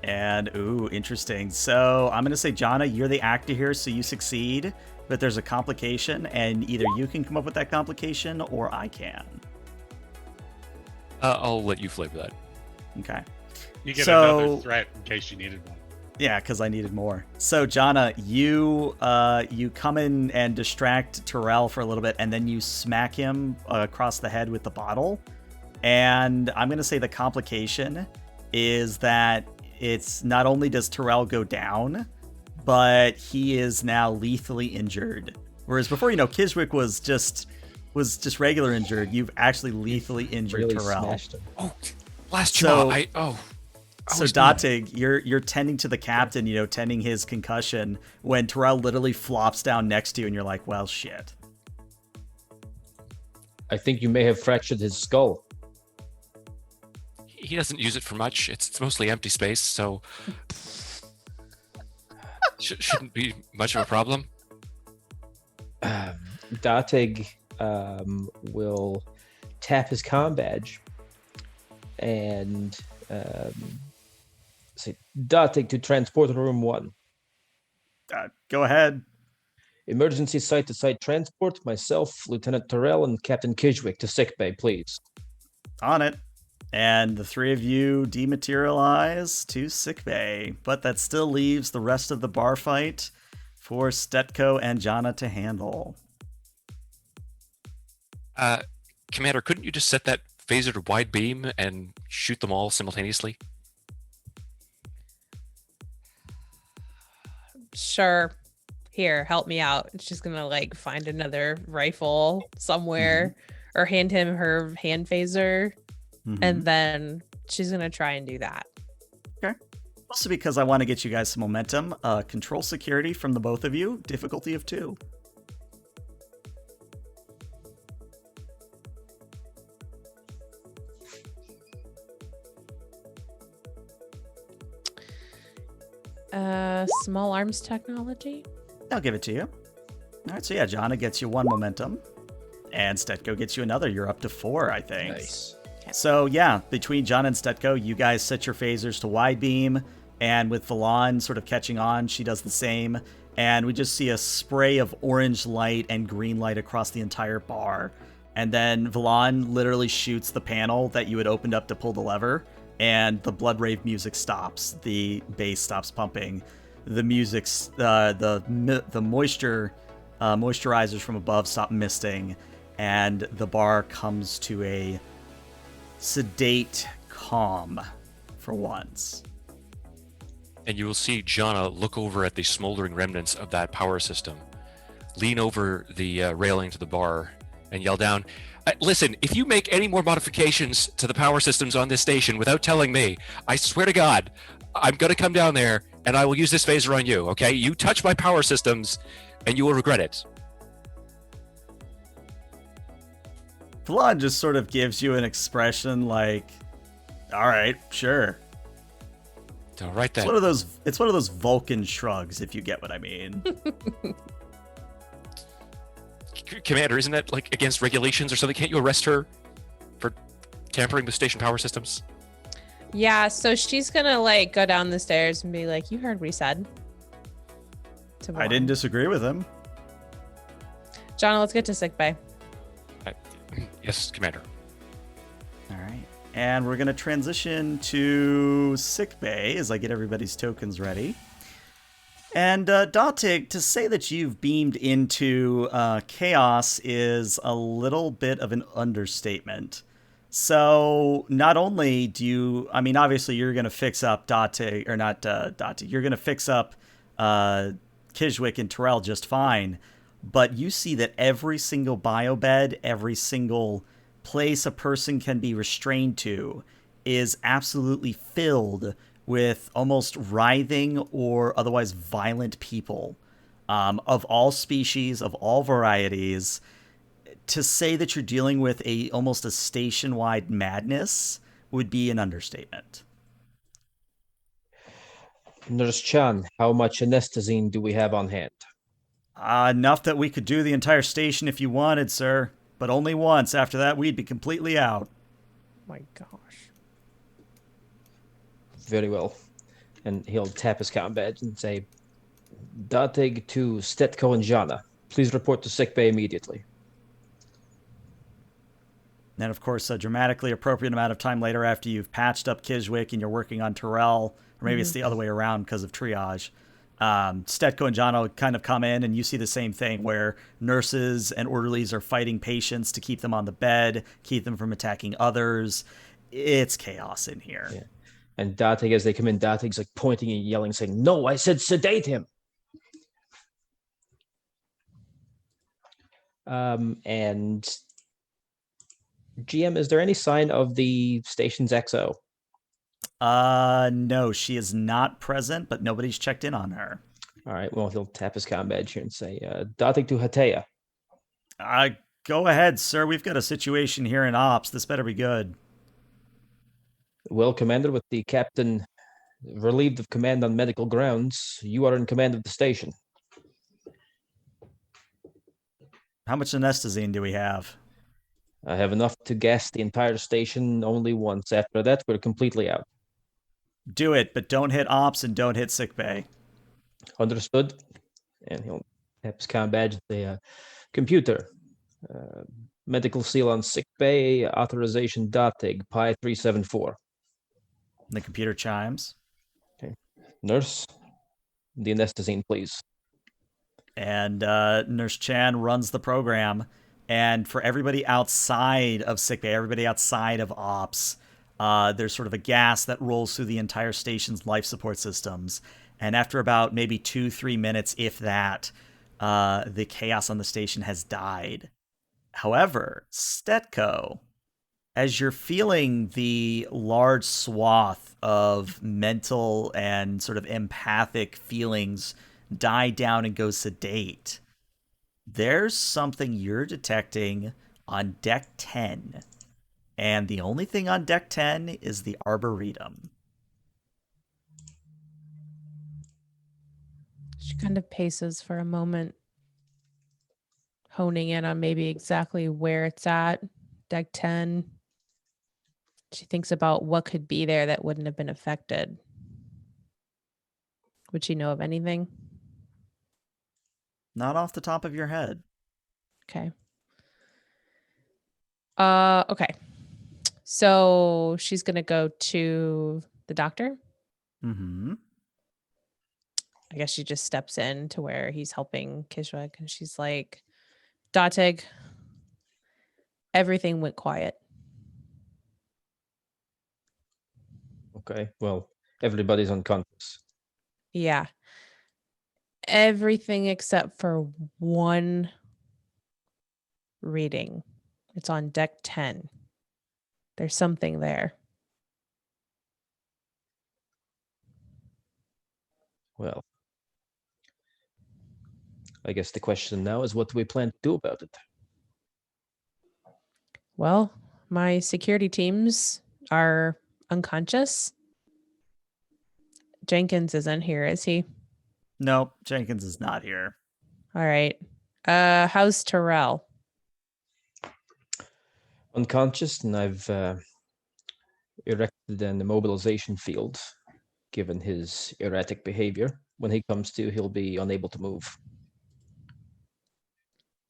And, ooh, interesting. So I'm going to say, Jana, you're the actor here, so you succeed. But there's a complication, and either you can come up with that complication, or I can. I'll let you flavor that. Okay. You get So- another threat in case you needed one. Yeah, because I needed more. So, Jana, you come in and distract Terrell for a little bit, and then you smack him across the head with the bottle. And I'm going to say the complication is that it's not only does Terrell go down, but he is now lethally injured. Whereas before, Kiswick was just regular injured. You've actually lethally injured Really Terrell. smashed him. Oh, last So- jaw. So was not- Datig, you're tending to the captain, tending his concussion when Terrell literally flops down next to you, and you're like, well, shit. I think you may have fractured his skull. He doesn't use it for much. It's mostly empty space, so shouldn't be much of a problem. Datig will tap his comm badge and say, Datig to transport room 1. Go ahead. Emergency site-to-site transport, myself, Lieutenant Terrell, and Captain Kiswick to sickbay, please. On it. And the three of you dematerialize to sickbay. But that still leaves the rest of the bar fight for Stetko and Jana to handle. Commander, couldn't you just set that phaser to wide beam and shoot them all simultaneously? Sure. Here, help me out. She's gonna find another rifle somewhere or hand him her hand phaser, and then she's gonna try and do that. Also because I want to get you guys some momentum. Control security from the both of you. Difficulty of 2. Small arms technology. I'll give it to you. All right, so yeah, Jana gets you 1 momentum, and Stetko gets you another. You're up to 4, I think. Nice. So yeah, between Jana and Stetko, you guys set your phasers to wide beam, and with Valan sort of catching on, she does the same, and we just see a spray of orange light and green light across the entire bar. And then Valan literally shoots the panel that you had opened up to pull the lever, and the Blood Rave music stops. The bass stops pumping. The music's the moisturizers from above stop misting, and the bar comes to a sedate calm for once. And you will see Jana look over at the smoldering remnants of that power system, lean over the railing to the bar, and yell down, listen, if you make any more modifications to the power systems on this station without telling me, I swear to God, I'm going to come down there and I will use this phaser on you, okay? You touch my power systems and you will regret it. Falon just sort of gives you an expression like, all right, sure. All right then. It's one of those Vulcan shrugs, if you get what I mean. Commander, isn't that like against regulations or something? Can't you arrest her for tampering with station power systems? Yeah, so she's gonna like go down the stairs and be like, "You heard what he said." To I didn't Vaughn. disagree with him. John, let's get to sickbay. Yes, Commander. All right. And we're going to transition to sickbay as I get everybody's tokens ready. And Datig, to say that you've beamed into chaos is a little bit of an understatement. So not only do you, I mean, obviously you're going to fix up Datig, or not Datig, you're going to fix up Kijwick and Terrell just fine, but you see that every single biobed, every single place a person can be restrained to is absolutely filled with almost writhing or otherwise violent people of all species, of all varieties. To say that you're dealing with almost a station-wide madness would be an understatement. Nurse Chan, how much anestazine do we have on hand? Enough that we could do the entire station if you wanted, sir. But only once. After that, we'd be completely out. My gosh. Very well. And he'll tap his comm badge and say, Datig to Stetko and Jana. Please report to sickbay immediately. And of course, a dramatically appropriate amount of time later after you've patched up Kijwick and you're working on Terrell, or maybe it's the other way around because of triage, Stetko and Jono kind of come in and you see the same thing where nurses and orderlies are fighting patients to keep them on the bed, keep them from attacking others. It's chaos in here. Yeah. And Datig, as they come in, Datig's like pointing and yelling, saying, "No, I said sedate him." And GM, is there any sign of the station's XO? No, she is not present, but nobody's checked in on her. All right, well, he'll tap his comm badge here and say, Datig to Hatea. Go ahead, sir. We've got a situation here in ops. This better be good. Well, Commander, with the captain relieved of command on medical grounds, you are in command of the station. How much anestazine do we have? I have enough to gas the entire station only once. After that, we're completely out. Do it, but don't hit ops and don't hit sickbay. Understood? And he'll tap his comm badge. The computer. Medical seal on sickbay. Authorization Datig. Pi 374. The computer chimes. Okay. Nurse, the anestazine, please. And Nurse Chan runs the program. And for everybody outside of sickbay, everybody outside of ops, there's sort of a gas that rolls through the entire station's life support systems. And after about maybe 2-3 minutes, if that, the chaos on the station has died. However, Stetko, as you're feeling the large swath of mental and sort of empathic feelings die down and go sedate, there's something you're detecting on deck 10. And the only thing on deck 10 is the Arboretum. She kind of paces for a moment, honing in on maybe exactly where it's at. Deck 10. She thinks about what could be there that wouldn't have been affected. Would she know of anything? Not off the top of your head. Okay. Okay. So she's gonna go to the doctor. Mm-hmm. I guess she just steps in to where he's helping Kijwick, and she's like, Datig, everything went quiet. Okay, well, everybody's unconscious. Yeah. Everything except for one reading. It's on deck 10. There's something there. Well, I guess the question now is, what do we plan to do about it? Well, my security teams are unconscious. Jenkins isn't here, is he? Nope, Jenkins is not here. All right. How's Terrell? Unconscious, and I've erected an immobilization field. Given his erratic behavior, when he comes to, he'll be unable to move.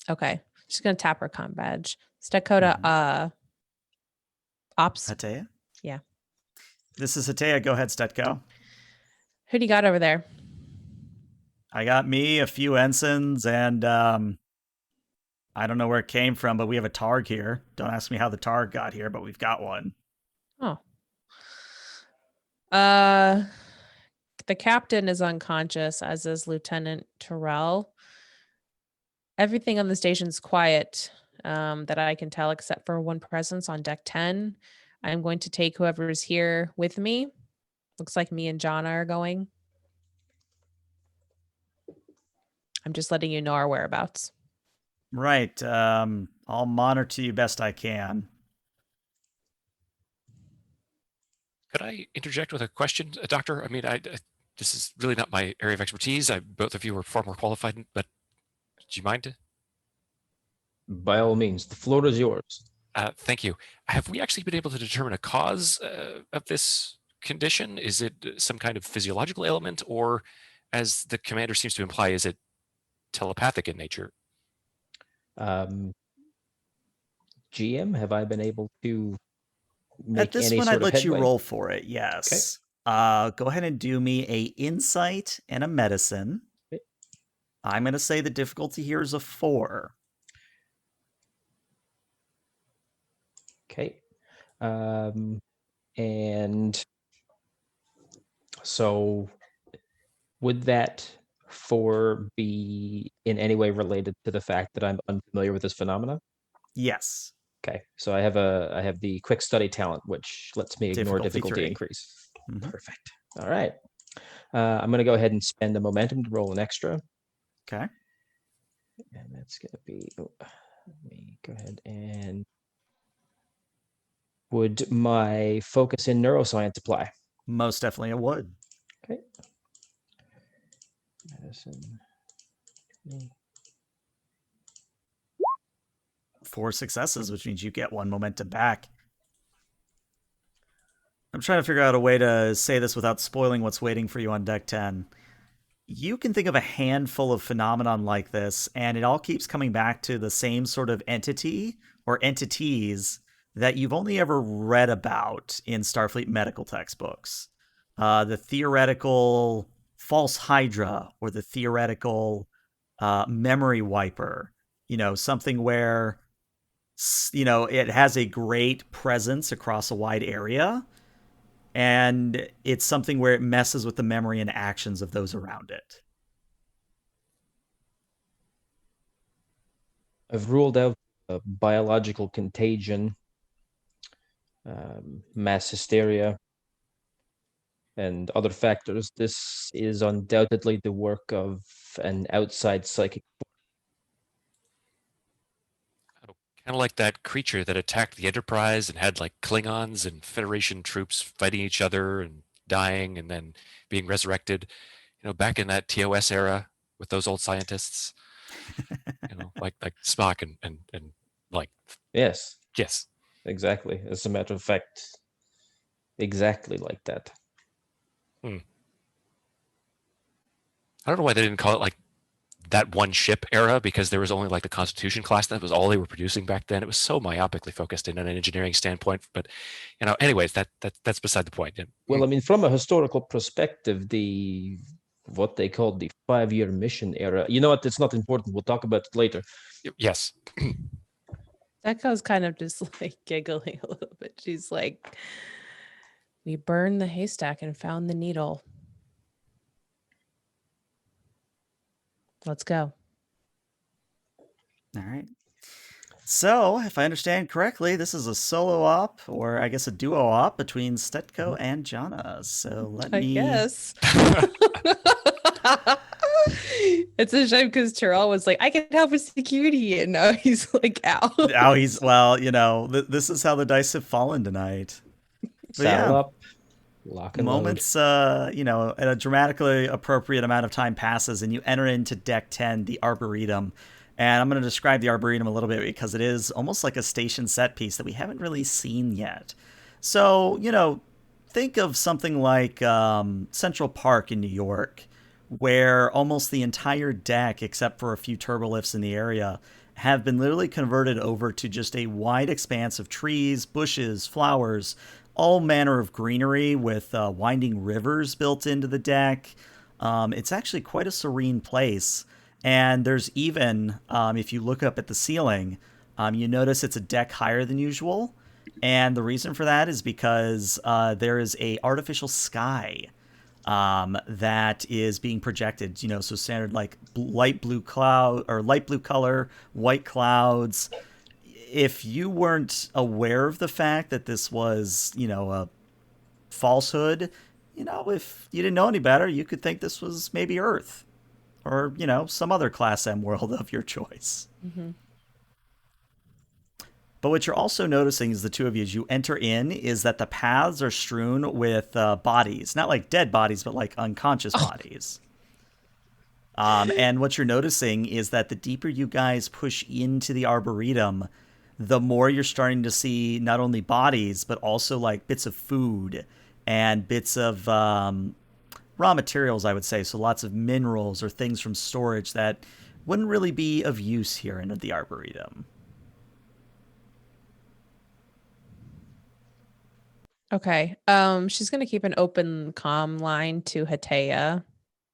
Okay. She's gonna tap her comm badge. Stetko, ops. Hatea? Yeah. This is Hatea. Go ahead, Stetko. Who do you got over there? I got me, a few ensigns, and I don't know where it came from, but we have a Targ here. Don't ask me how the Targ got here, but we've got one. Oh. The captain is unconscious, as is Lieutenant Terrell. Everything on the station's quiet, that I can tell, except for one presence on deck 10. I'm going to take whoever is here with me. Looks like me and Jonna are going. I'm just letting you know our whereabouts. Right. I'll monitor you best I can. Could I interject with a question, Doctor? I mean, this is really not my area of expertise. Both of you are far more qualified, but do you mind? By all means, the floor is yours. Thank you. Have we actually been able to determine a cause of this condition? Is it some kind of physiological ailment, or, as the commander seems to imply, is it telepathic in nature? GM, have I been able to make At this any one, sort I'd of let you headway? roll for it, yes. Go ahead and do me a insight and a medicine. Okay. I'm going to say the difficulty here is a 4. Okay. And so would that 4 be in any way related to the fact that I'm unfamiliar with this phenomena? Yes. Okay, so I have the quick study talent, which lets me ignore Difficulty difficulty 3. increase. Mhm. Perfect. All right. I'm going to go ahead and spend a momentum to roll an extra. Okay. And that's going to be, let me go ahead and, would my focus in neuroscience apply? Most definitely it would. Okay. Medicine. 4 successes, which means you get 1 momentum back. I'm trying to figure out a way to say this without spoiling what's waiting for you on deck 10. You can think of a handful of phenomenon like this, and it all keeps coming back to the same sort of entity or entities that you've only ever read about in Starfleet medical textbooks. The theoretical false hydra, or the theoretical memory wiper. Something where, it has a great presence across a wide area, and it's something where it messes with the memory and actions of those around it. I've ruled out biological contagion, mass hysteria, and other factors. This is undoubtedly the work of an outside psychic. Kind of like that creature that attacked the Enterprise and had like Klingons and Federation troops fighting each other and dying and then being resurrected. Back in that TOS era with those old scientists. like Spock and like. Yes. Yes. Exactly. As a matter of fact, exactly like that. I don't know why they didn't call it like that one ship era, because there was only like the Constitution class. That was all they were producing back then. It was so myopically focused in an engineering standpoint. But anyways, that's beside the point. Well, I mean, from a historical perspective, what they called the 5-year mission era. You know what? It's not important. We'll talk about it later. Yes. Stetko's kind of just like giggling a little bit. She's like, we burned the haystack and found the needle. Let's go. All right. So, if I understand correctly, this is a solo op, or I guess a duo op between Stetko and Jonna. So let me. Yes. It's a shame because Terrell was like, I can help with security. And now he's like, out. Now he's, well, this is how the dice have fallen tonight. But Saddle yeah, up, lock and load. moments, a dramatically appropriate amount of time passes, and you enter into deck 10, the Arboretum. And I'm going to describe the Arboretum a little bit because it is almost like a station set piece that we haven't really seen yet. So, think of something like Central Park in New York, where almost the entire deck, except for a few turbolifts in the area, have been literally converted over to just a wide expanse of trees, bushes, flowers, all manner of greenery with winding rivers built into the deck. It's actually quite a serene place. And there's even, if you look up at the ceiling, you notice it's a deck higher than usual. And the reason for that is because there is a artificial sky that is being projected. So standard like light blue cloud or light blue color, white clouds. If you weren't aware of the fact that this was, a falsehood, if you didn't know any better, you could think this was maybe Earth or, some other Class M world of your choice. Mm-hmm. But what you're also noticing is the two of you, as you enter in, is that the paths are strewn with bodies. Not like dead bodies, but like unconscious bodies. And what you're noticing is that the deeper you guys push into the Arboretum, the more you're starting to see not only bodies, but also like bits of food and bits of raw materials, I would say. So lots of minerals or things from storage that wouldn't really be of use here in the Arboretum. Okay. She's gonna keep an open comm line to Hatea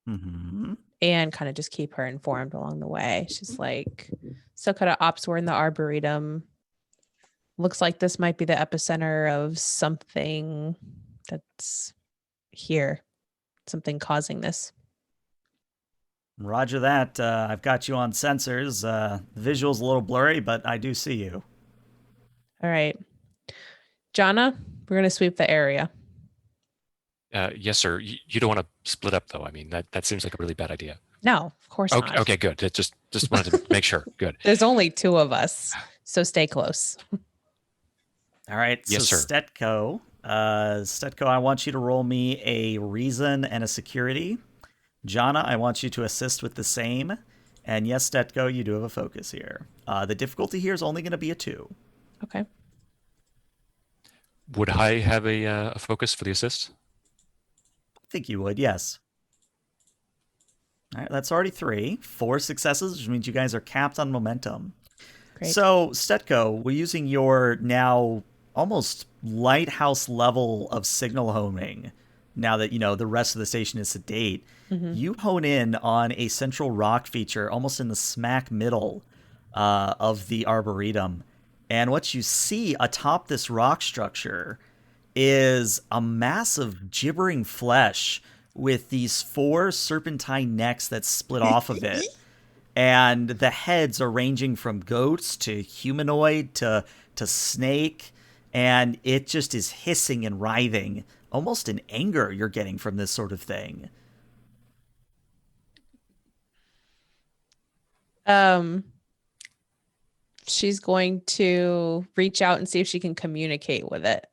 Mm-hmm. and kind of just keep her informed along the way. She's like, so kind of ops were in the Arboretum. Looks like this might be the epicenter of something that's here. Something causing this. Roger that. I've got you on sensors. The visual's a little blurry, but I do see you. All right. Jana, we're going to sweep the area. Yes, sir. You don't want to split up, though. I mean, that seems like a really bad idea. No, of course Okay, not. okay, good. It just wanted to make sure. Good. There's only two of us, so stay close. All right. Yes, so sir. Stetko, I want you to roll me a reason and a security. Jana, I want you to assist with the same. And yes, Stetko, you do have a focus here. The difficulty here is only going to be a 2. Okay. Would I have a focus for the assist? I think you would, yes. All right, that's already 3. 4 successes, which means you guys are capped on momentum. Great. So, Stetko, we're using your now almost lighthouse level of signal homing. Now that, the rest of the station is sedate, you hone in on a central rock feature almost in the smack middle of the Arboretum. And what you see atop this rock structure is a mass of gibbering flesh with these 4 serpentine necks that split off of it. And the heads are ranging from goats to humanoid to snake. And it just is hissing and writhing, almost in anger you're getting from this sort of thing. She's going to reach out and see if she can communicate with it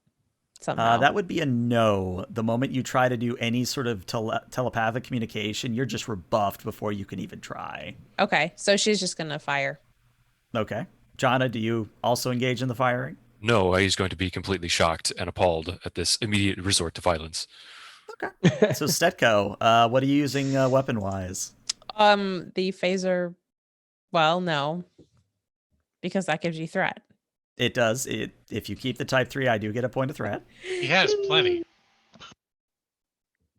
somehow. That would be a no. The moment you try to do any sort of telepathic communication, you're just rebuffed before you can even try. Okay, so she's just going to fire. Okay. Jana, do you also engage in the firing? No, he's going to be completely shocked and appalled at this immediate resort to violence. Okay. So, Stetko, what are you using weapon-wise? The phaser, well, no, because that gives you threat. It does. If you keep the type 3, I do get a point of threat. He has plenty.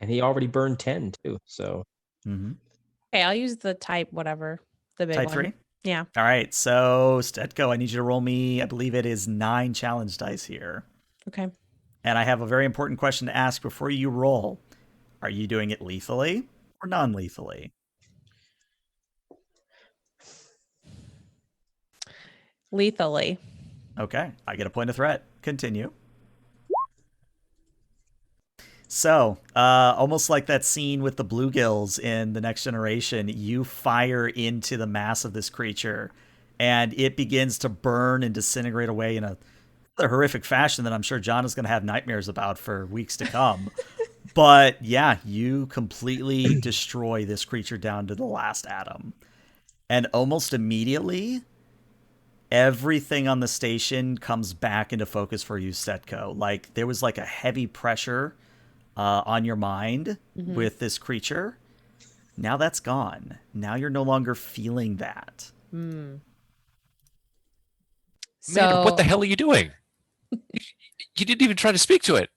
And he already burned 10 too, so. Mm-hmm. Okay, I'll use the type whatever, the big Type one. 3? Yeah. All right. So, Stetko, I need you to roll me, I believe it is 9 challenge dice here. Okay. And I have a very important question to ask before you roll. Are you doing it lethally or non-lethally? Lethally. Okay, I get a point of threat. Continue. So, almost like that scene with the bluegills in The Next Generation, you fire into the mass of this creature, and it begins to burn and disintegrate away in a rather horrific fashion that I'm sure John is going to have nightmares about for weeks to come. But yeah, you completely destroy this creature down to the last atom. And almost immediately, everything on the station comes back into focus for you, Stetko. Like, there was like a heavy pressure on your mind with this creature. Now that's gone. Now you're no longer feeling that. Mm. Man, what the So hell are you doing? You didn't even try to speak to it.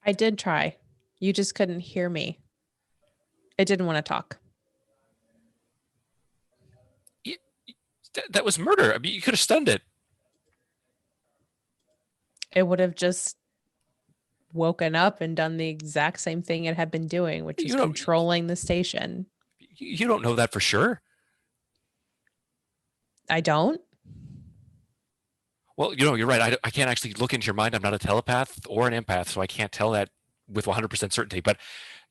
I did try. You just couldn't hear me. It didn't want to talk. That was murder. I mean, you could have stunned it. It would have just woken up and done the exact same thing it had been doing, which is You don't- controlling the station. You don't know that for sure. I don't. Well, you know, you're right. I can't actually look into your mind. I'm not a telepath or an empath, so I can't tell that with 100% certainty. But,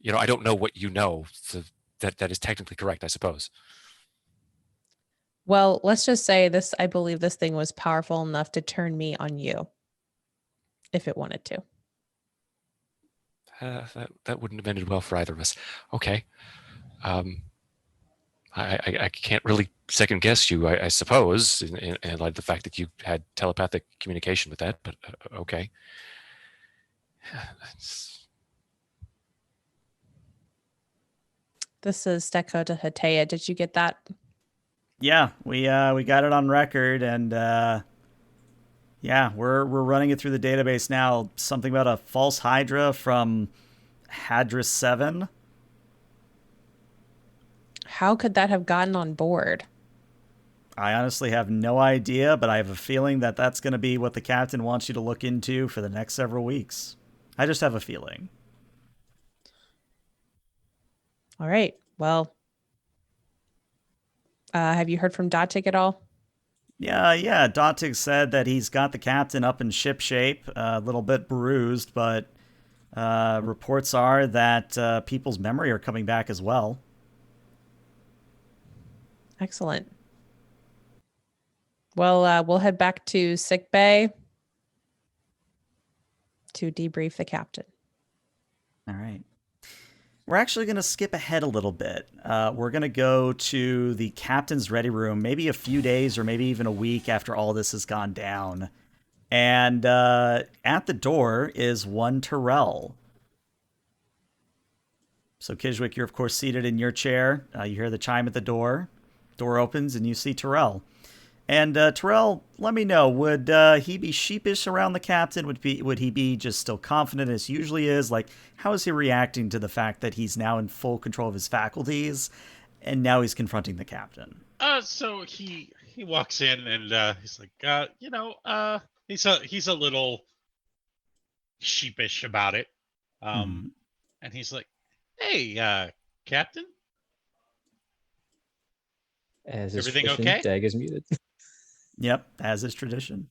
you know, I don't know what you know. So that is technically correct, I suppose. Well, let's just say this. I believe this thing was powerful enough to turn me on you if it wanted to. That wouldn't have ended well for either of us. Okay. I can't really second guess you, I suppose, in light of the fact that you had telepathic communication with that, but okay. This is Stetko to Hatea. Did you get that? Yeah, we got it on record, and yeah, we're running it through the database now. Something about a false Hydra from Hadris 7. How could that have gotten on board? I honestly have no idea, but I have a feeling that that's going to be what the captain wants you to look into for the next several weeks. I just have a feeling. All right. Well, have you heard from Dotig at all? Yeah. Dotig said that he's got the captain up in ship shape, a little bit bruised, but reports are that people's memory are coming back as well. Excellent. Well, we'll head back to sick bay to debrief the captain. All right. We're actually going to skip ahead a little bit. We're going to go to the captain's ready room, maybe a few days or maybe even a week after all this has gone down. And at the door is one Terrell. So, Kishwick, you're, of course, seated in your chair. You hear the chime at the door. Door opens, and you see Terrell. And Terrell, let me know, would he be sheepish around the captain? Would he be just still confident as he usually is? Like, how is he reacting to the fact that he's now in full control of his faculties, and now he's confronting the captain? So he walks in and he's like, he's a little sheepish about it. And he's like, "Hey, Captain, As is everything tradition, okay?" Dag is muted. Yep, as is tradition.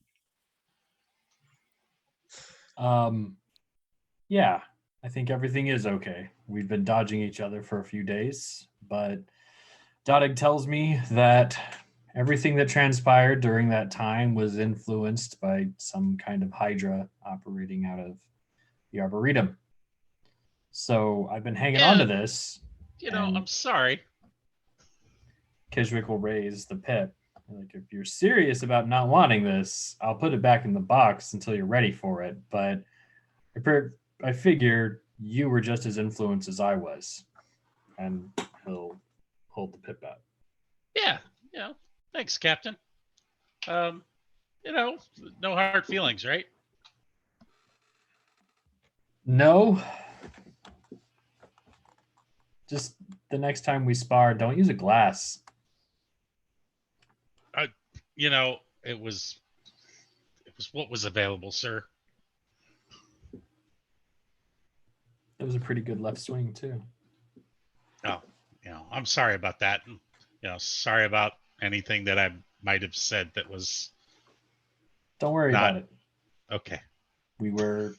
Yeah, I think everything is okay. We've been dodging each other for a few days, but Dodig tells me that everything that transpired during that time was influenced by some kind of Hydra operating out of the Arboretum. So I've been hanging on to this. I'm sorry. Kishwick will raise the pip. Like, if you're serious about not wanting this, I'll put it back in the box until you're ready for it. But I figured you were just as influenced as I was. And he'll hold the pip out. Yeah, thanks, Captain. No hard feelings, right? No. Just the next time we spar, don't use a glass. It was what was available, sir. It was a pretty good left swing too. Oh, I'm sorry about that. Sorry about anything that I might have said that was Don't worry about it. okay. We were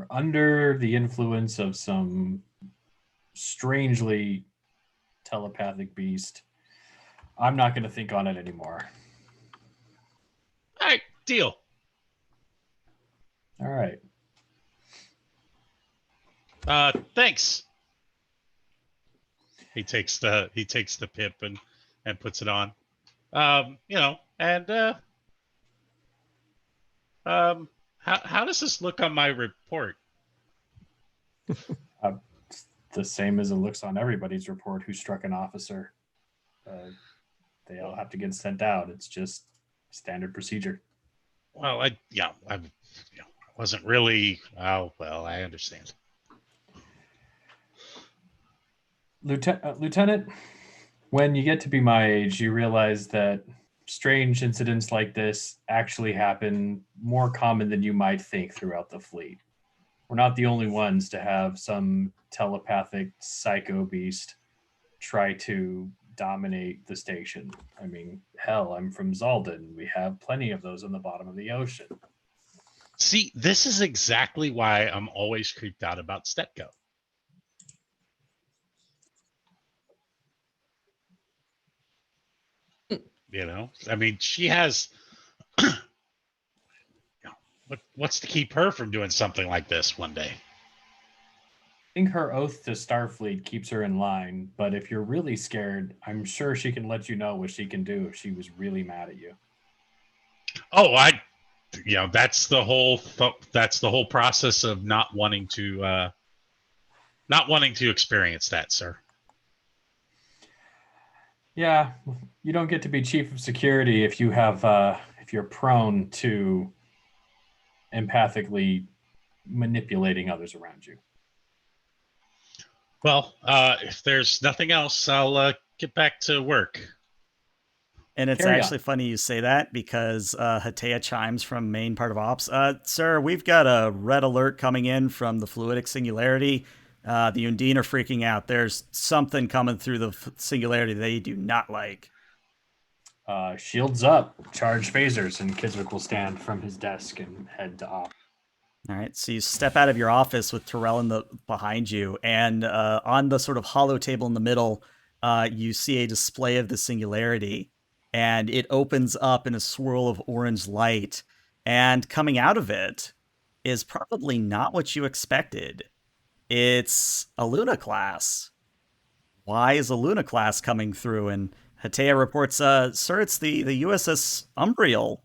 under the influence of some strangely telepathic beast. I'm not going to think on it anymore. All right, deal. All right. Thanks. He takes the pip and puts it on. How does this look on my report? It's the same as it looks on everybody's report who struck an officer. They all have to get sent out. It's just standard procedure. Well, I wasn't really. Oh, well, I understand. Lieutenant, when you get to be my age, you realize that strange incidents like this actually happen more common than you might think throughout the fleet. We're not the only ones to have some telepathic psycho beast try to dominate the station. I mean, hell, I'm from Zalden. We have plenty of those on the bottom of the ocean. See, this is exactly why I'm always creeped out about Stetko. I mean, she has. What's to keep her from doing something like this one day? I think her oath to Starfleet keeps her in line, but if you're really scared, I'm sure she can let you know what she can do if she was really mad at you. Oh, that's the whole process of not wanting to experience that, sir. Yeah, you don't get to be chief of security if you're prone to empathically manipulating others around you. Well, if there's nothing else, I'll get back to work. And it's actually funny you say that because Hatea chimes from main part of ops. Sir, we've got a red alert coming in from the fluidic singularity. The Undine are freaking out. There's something coming through the singularity they do not like. Shields up, charge phasers, and Kiswick will stand from his desk and head to ops. All right, so you step out of your office with Terrell behind you, and on the sort of hollow table in the middle, you see a display of the singularity, and it opens up in a swirl of orange light, and coming out of it is probably not what you expected. It's a Luna class. Why is a Luna class coming through? And Hatea reports, sir, it's the USS Umbriel.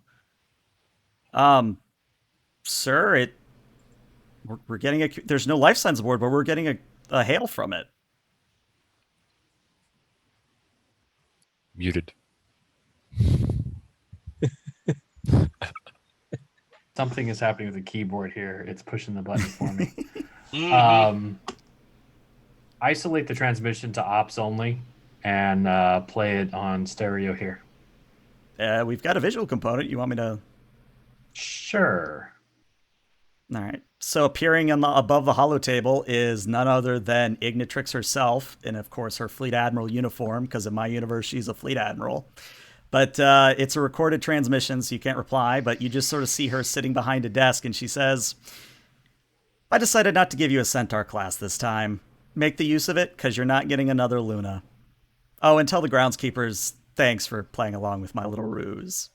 Sir, we're getting there's no life signs aboard, but we're getting a hail from it. Muted. Something is happening with the keyboard here. It's pushing the button for me. Isolate the transmission to ops only and play it on stereo here. We've got a visual component. You want me to? Sure. All right. So appearing above the hollow table is none other than Ignitrix herself, and of course her Fleet Admiral uniform, because in my universe she's a Fleet Admiral. But it's a recorded transmission, so you can't reply, but you just sort of see her sitting behind a desk, and she says, I decided not to give you a Centaur class this time. Make the use of it, because you're not getting another Luna. Oh, and tell the groundskeepers, thanks for playing along with my little ruse.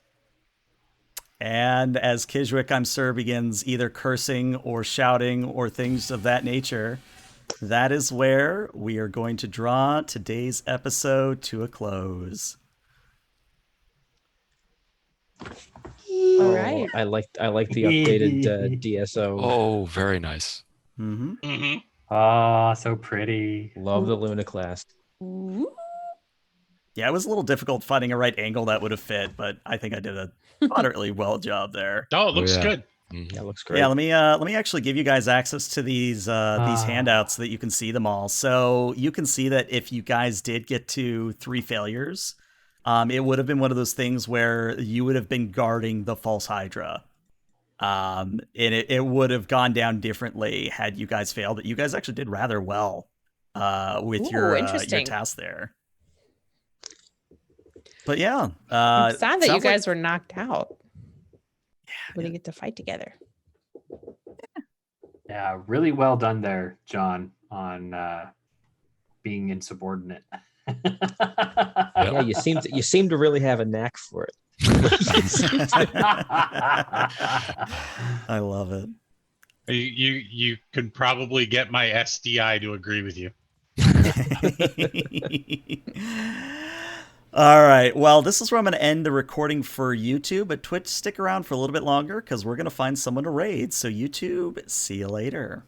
And as Kiswick, I'm sure, begins either cursing or shouting or things of that nature, that is where we are going to draw today's episode to a close. All right. I like the updated DSO. Oh, very nice. Mm-hmm. Mm-hmm. Ah, so pretty. Love the Luna class. Ooh. Yeah, it was a little difficult finding a right angle that would have fit, but I think I did a moderately well job there. Oh, it looks good. Mm-hmm. Yeah, looks great. Yeah, let me actually give you guys access to these handouts so that you can see them all. So you can see that if you guys did get to 3 failures, it would have been one of those things where you would have been guarding the false Hydra. And it would have gone down differently had you guys failed, but you guys actually did rather well with your task there. But yeah. I'm sad that you guys like, were knocked out. We didn't get to fight together. Yeah, really well done there, John, on being insubordinate. Yeah, you seem to really have a knack for it. I love it. You can probably get my SDI to agree with you. All right. Well, this is where I'm going to end the recording for YouTube, but Twitch, stick around for a little bit longer because we're going to find someone to raid. So, YouTube, see you later.